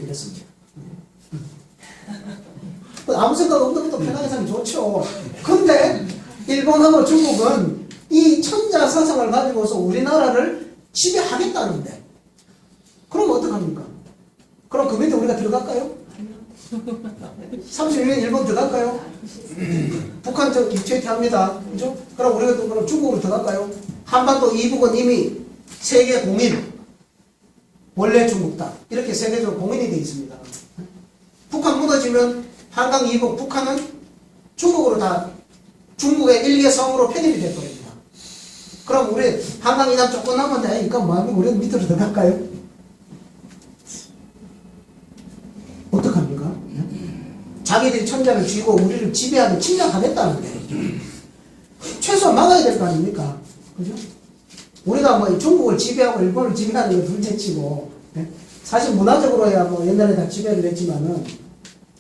이랬습니다. 아무 생각 없는 것도 편하게 살면 좋죠. 근데 일본하고 중국은 이 천자 사상을 가지고서 우리나라를 지배하겠다는데, 그럼 어떡합니까? 그럼 그 밑에 우리가 들어갈까요? 31년 일본 들어갈까요? 북한 저 퇴퇴합니다. 그죠? 그럼 우리가 또 그럼 중국으로 들어갈까요? 한반도 이북은 이미 세계 공인, 원래 중국다. 이렇게 세계적으로 공인이 되어 있습니다. 북한 무너지면 한강 이북, 북한은 중국으로 다 중국의 일개 성으로 편입이 될 겁니다. 그럼 우리 한강 이남 조금 남았는데, 그러니까 뭐하면 우리는 밑으로 들어갈까요? 어떡합니까? 자기들이 천자를 쥐고 우리를 지배하는 침략하겠다는데 최소한 막아야 될 거 아닙니까? 그죠? 우리가 뭐 중국을 지배하고 일본을 지배하는 건 둘째치고, 사실 문화적으로야 뭐 옛날에 다 지배를 했지만은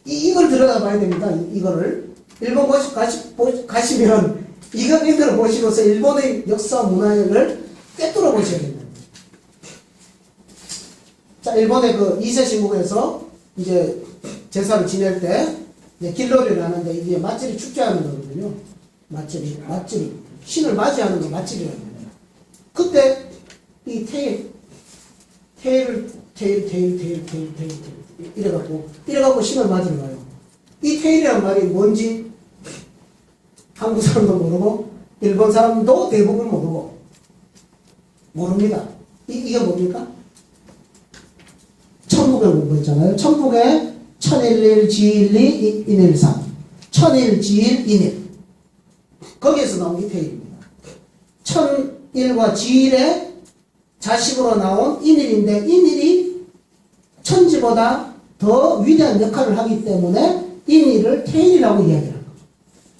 이걸 들어가 봐야 됩니다. 이거를 일본 가시면 이거를 보시고서 일본의 역사 문화를 꿰뚫어 보셔야 됩니다. 자, 일본의 그 이세 신국에서 이제 제사를 지낼 때 길놀이를 하는데, 이게 맞질이 축제하는 거거든요. 맞질이 신을 맞이하는 거 맞질이라고 합니다. 그때 이 테일을 이래갖고 신을 맞으러 가요. 이 테일이란 말이 뭔지 한국 사람도 모르고 일본 사람도 대부분 모릅니다. 이게 뭡니까? 천북을 공부했잖아요. 천북에 천일일 지일리 인일삼, 천일 지일 인일, 거기에서 나온 게 테일입니다. 천일과 지일의 자식으로 나온 인일인데, 인일이 천지보다 더 위대한 역할을 하기 때문에 인일을 테일이라고 이야기하는 거죠.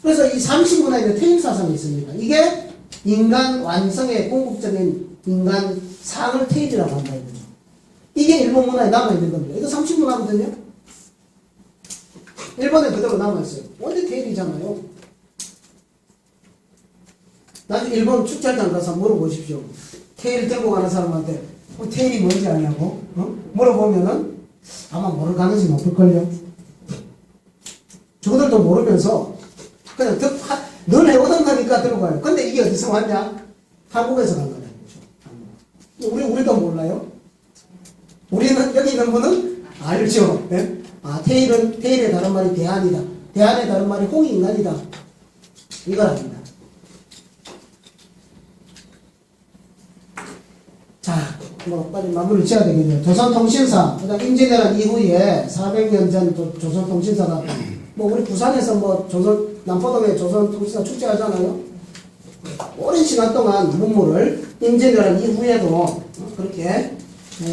그래서 이 삼신문화에 테일 사상이 있습니다. 이게 인간 완성의 궁극적인 인간 상을 테일이라고 한다 이거죠. 이게 일본 문화에 남아있는 겁니다. 이거 삼신문화거든요. 일본에 그대로 남아있어요. 원래 테일이잖아요. 나중에 일본 축제장 가서 물어보십시오. 테일 들고 가는 사람한테 테일이 뭔지 아냐고 물어보면은 아마 모를 가능성이 높을걸요. 저들도 모르면서 그냥 늘 해오던 거니까 들고 가요. 근데 이게 어디서 왔냐? 한국에서 간 거냐. 우리도 몰라요. 우리는 여기 있는 분은 알죠. 네? 테일의 다른 말이 대안이다. 대안의 다른 말이 홍익인간이다. 이걸 압니다. 자, 뭐 빨리 마무리를 지어야 되겠네요. 조선통신사, 그다음 임진왜란 이후에 400년 전 조선통신사가 뭐 우리 부산에서 뭐 남포동에 조선통신사 축제하잖아요. 오랜 시간 동안 문물을 임진왜란 이후에도 그렇게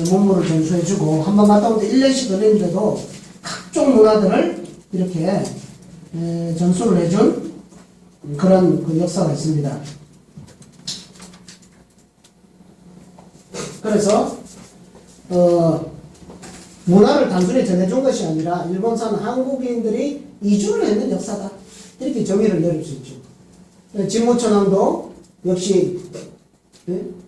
문물을 전수해주고, 한번 갔다 오는데 1년씩 걸리는데도 각종 문화들을 이렇게 전수를 해준 그런 그 역사가 있습니다. 그래서 문화를 단순히 전해준 것이 아니라 일본 산 한국인들이 이주를 했는 역사다, 이렇게 정의를 내릴 수 있죠. 진무천왕도 역시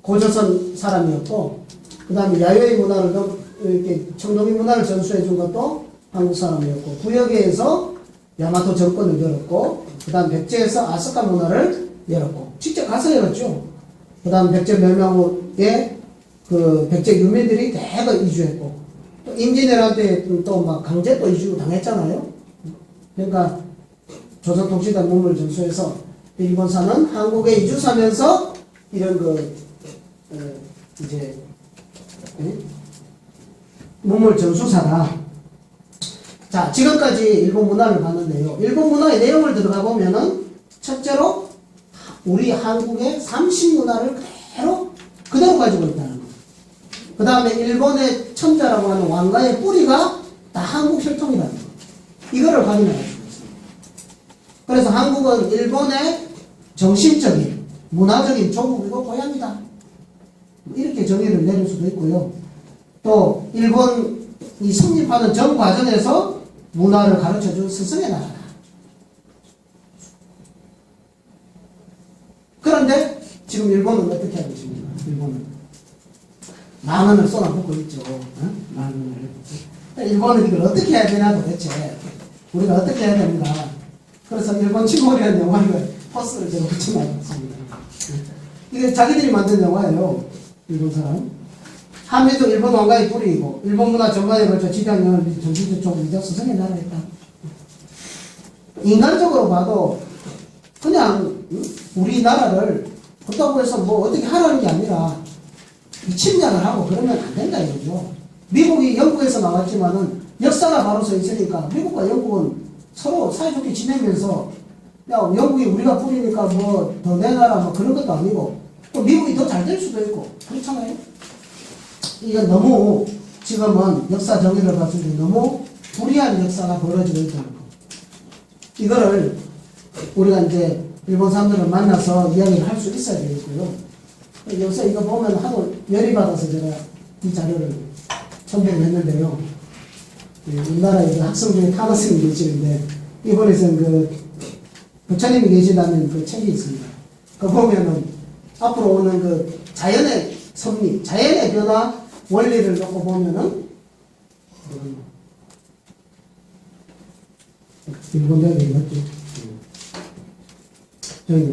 고조선 사람이었고, 그 다음에 야요의 문화를 이렇게 청동기 문화를 전수해 준 것도 한국 사람이었고, 구역에서 야마토 정권을 열었고, 그 다음 백제에서 아스카 문화를 열었고, 직접 가서 열었죠. 그 다음 백제 멸망 후에 그 백제 유민들이 대거 이주했고, 또 임진왜란 때 또 막 강제 또 이주 당했잖아요. 그러니까 조선통치단 문물 전수해서 일본사는 한국에 이주사면서 이런 이제 문물 전수사다. 자, 지금까지 일본 문화를 봤는데요. 일본 문화의 내용을 들어가 보면은 첫째로 우리 한국의 삼신문화를 그대로 가지고 있다는 거. 그 다음에 일본의 천자라고 하는 왕가의 뿌리가 다 한국 혈통이라는 거. 이거를 확인할 수 있습니다. 그래서 한국은 일본의 정신적인 문화적인 조국이고 고향이다. 이렇게 정의를 내릴 수도 있고요. 또 일본이 성립하는 전 과정에서 문화를 가르쳐준 스승의 나라다. 그런데 지금 일본은 어떻게 하고 있습니까? 일본은 만 원을 쏟아붓고 있죠. 만 원을. 일본은 이걸 어떻게 해야 되나 도대체. 우리가 어떻게 해야 됩니다. 그래서 일본 침몰이라는 영화를 포스를 제가 붙여놨습니다. 이게 자기들이 만든 영화예요. 일본 사람. 한미도 일본 왕가의 뿌리이고 일본 문화 전반에 걸쳐 지대한 영향을 미친 정치적 조국이자 스승의 나라였다. 인간적으로 봐도 그냥 우리나라를 그렇다고 해서 뭐 어떻게 하라는 게 아니라 침략을 하고 그러면 안 된다 이거죠. 미국이 영국에서 나왔지만은 역사가 바로 서 있으니까 미국과 영국은 서로 사이좋게 지내면서 야 영국이 우리가 뿌리니까 뭐 더 내놔라 뭐 그런 것도 아니고 또 미국이 더 잘 될 수도 있고 그렇잖아요. 이건 너무 지금은 역사 정의를 봤을 때 너무 불이한 역사가 벌어지고 있다는 거. 이거를 우리가 이제 일본 사람들을 만나서 이야기를 할 수 있어야 되겠고요. 요새 이거 보면 하도 열이 받아서 제가 이 자료를 첨부를 했는데요. 우리나라에 그 학생 중에 타마스님이 계시는데 이번에 그 부처님이 계시다는 그 책이 있습니다. 그거 보면은 앞으로 오는 그 자연의 섭리, 자연의 변화 원리를 놓고 보면은 일본 대학이 맞죠?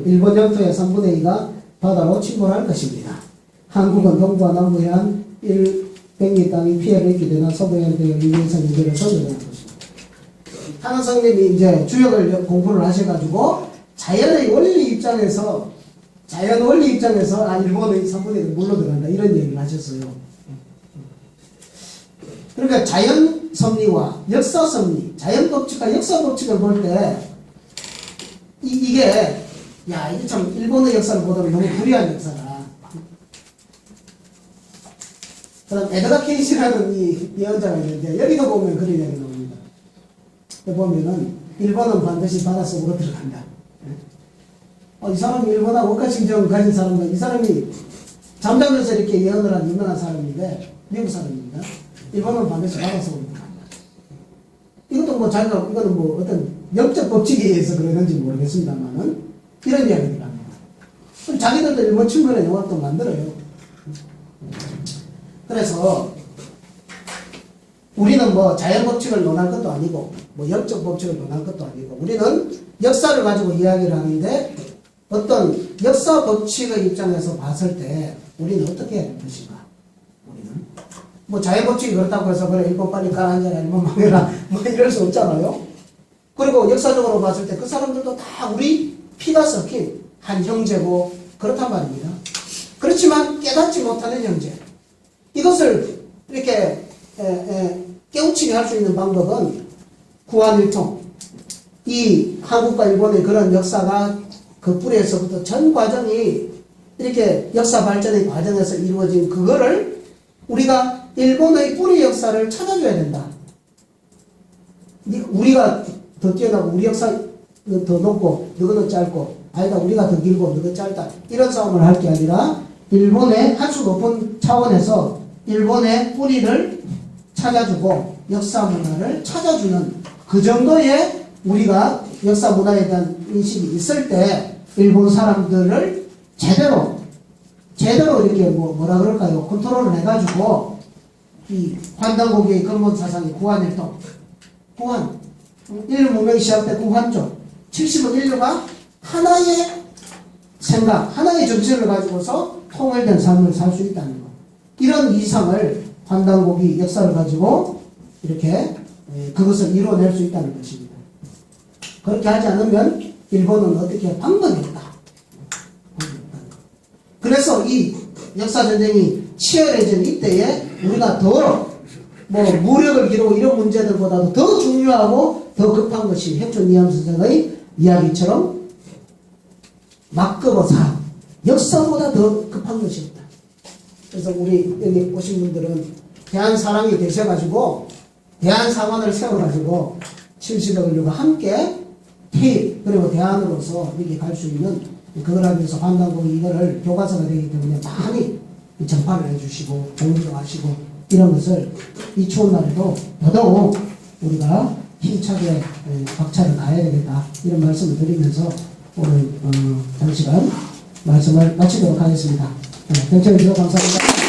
일본 영토의 3분의 2가 바다로 침몰할 것입니다. 한국은 동부와 남부 해안 100리 땅이 피해를 입게 되나 서부해안 대역 인근선 문제를 전제할 것입니다. 하나성님이 이제 주역을 공부를 하셔가지고 자연의 원리 입장에서 자연 원리 입장에서 일본의 3분의 1이 물로 들어간다 이런 얘기를 하셨어요. 그러니까 자연 섭리와 역사 섭리, 자연 법칙과 역사 법칙을 볼 때 이게 참 일본의 역사를 보다는 너무 불이한 역사다. 그다음 에드가 케이시라는 이 예언자가 있는데 여기도 보면 그런 이야기 나옵니다. 보면은 일본은 반드시 바닷속으로 들어간다. 이 사람이 일본하 원가심정을 가진 사람인데 이 사람이 잠자면서 이렇게 예언을 한 유명한 사람인데 미국 사람입니다. 일본은 반드시 바닷속으로 들어간다. 이것도 뭐 자기가 이거는 뭐 어떤 영적 법칙에 의해서 그러는지 모르겠습니다만은 이런 이야기를 합니다. 자기들도 일본 친구의 영화도 만들어요. 그래서 우리는 뭐 자연 법칙을 논할 것도 아니고 뭐 영적 법칙을 논할 것도 아니고 우리는 역사를 가지고 이야기를 하는데 어떤 역사 법칙의 입장에서 봤을 때 우리는 어떻게 해야 될 것인가? 우리는 뭐 자연 법칙이 그렇다고 해서 그래 일본 빨리 가라앉아라 일본 망해라 뭐 이럴 수 없잖아요. 그리고 역사적으로 봤을 때 그 사람들도 다 우리 피가 섞인 한 형제고 그렇단 말입니다. 그렇지만 깨닫지 못하는 형제. 이것을 이렇게 깨우치게 할 수 있는 방법은 구한일통. 이 한국과 일본의 그런 역사가 그 뿌리에서부터 전 과정이 이렇게 역사 발전의 과정에서 이루어진 그거를 우리가 일본의 뿌리 역사를 찾아줘야 된다. 우리가 더 뛰어나고 우리 역사 더 높고 너는 짧고 아니다 우리가 더 길고 너는 짧다 이런 싸움을 할 게 아니라 일본의 아주 높은 차원에서 일본의 뿌리를 찾아주고 역사 문화를 찾아주는 그 정도의 우리가 역사 문화에 대한 인식이 있을 때 일본 사람들을 제대로 이렇게 뭐라 그럴까요? 컨트롤을 해가지고 이 환단고기의 근본 사상이 구한일통 구한 인류 문명이 시작된 구한족 70억 인류가 하나의 생각, 하나의 정신을 가지고서 통일된 삶을 살 수 있다는 것. 이런 이상을 환단고기 역사를 가지고 이렇게 그것을 이뤄낼 수 있다는 것입니다. 그렇게 하지 않으면 일본은 어떻게 방법이 없다. 그래서 이 역사전쟁이 치열해진 이때에 우리가 더 무력을 기르고 이런 문제들보다도 더 중요하고 더 급한 것이 핵존 이함 선생의 이야기처럼 막급어 사항, 역사보다 더 급한 것이 없다. 그래서 우리 여기 오신 분들은 대한사랑이 되셔가지고 대한상원을 세워가지고 70억 인류가 함께 태일 그리고 대안으로서 이렇게 갈 수 있는 그걸 하기 위해서 환단고기 이거를 교과서가 되기 때문에 많이 전파를 해주시고 공부도 하시고 이런 것을 이 추운 날에도 더더욱 우리가 힘차게 박차를 가해야 되겠다 이런 말씀을 드리면서 오늘 장시간 말씀을 마치도록 하겠습니다. 경청해 주셔서 감사합니다.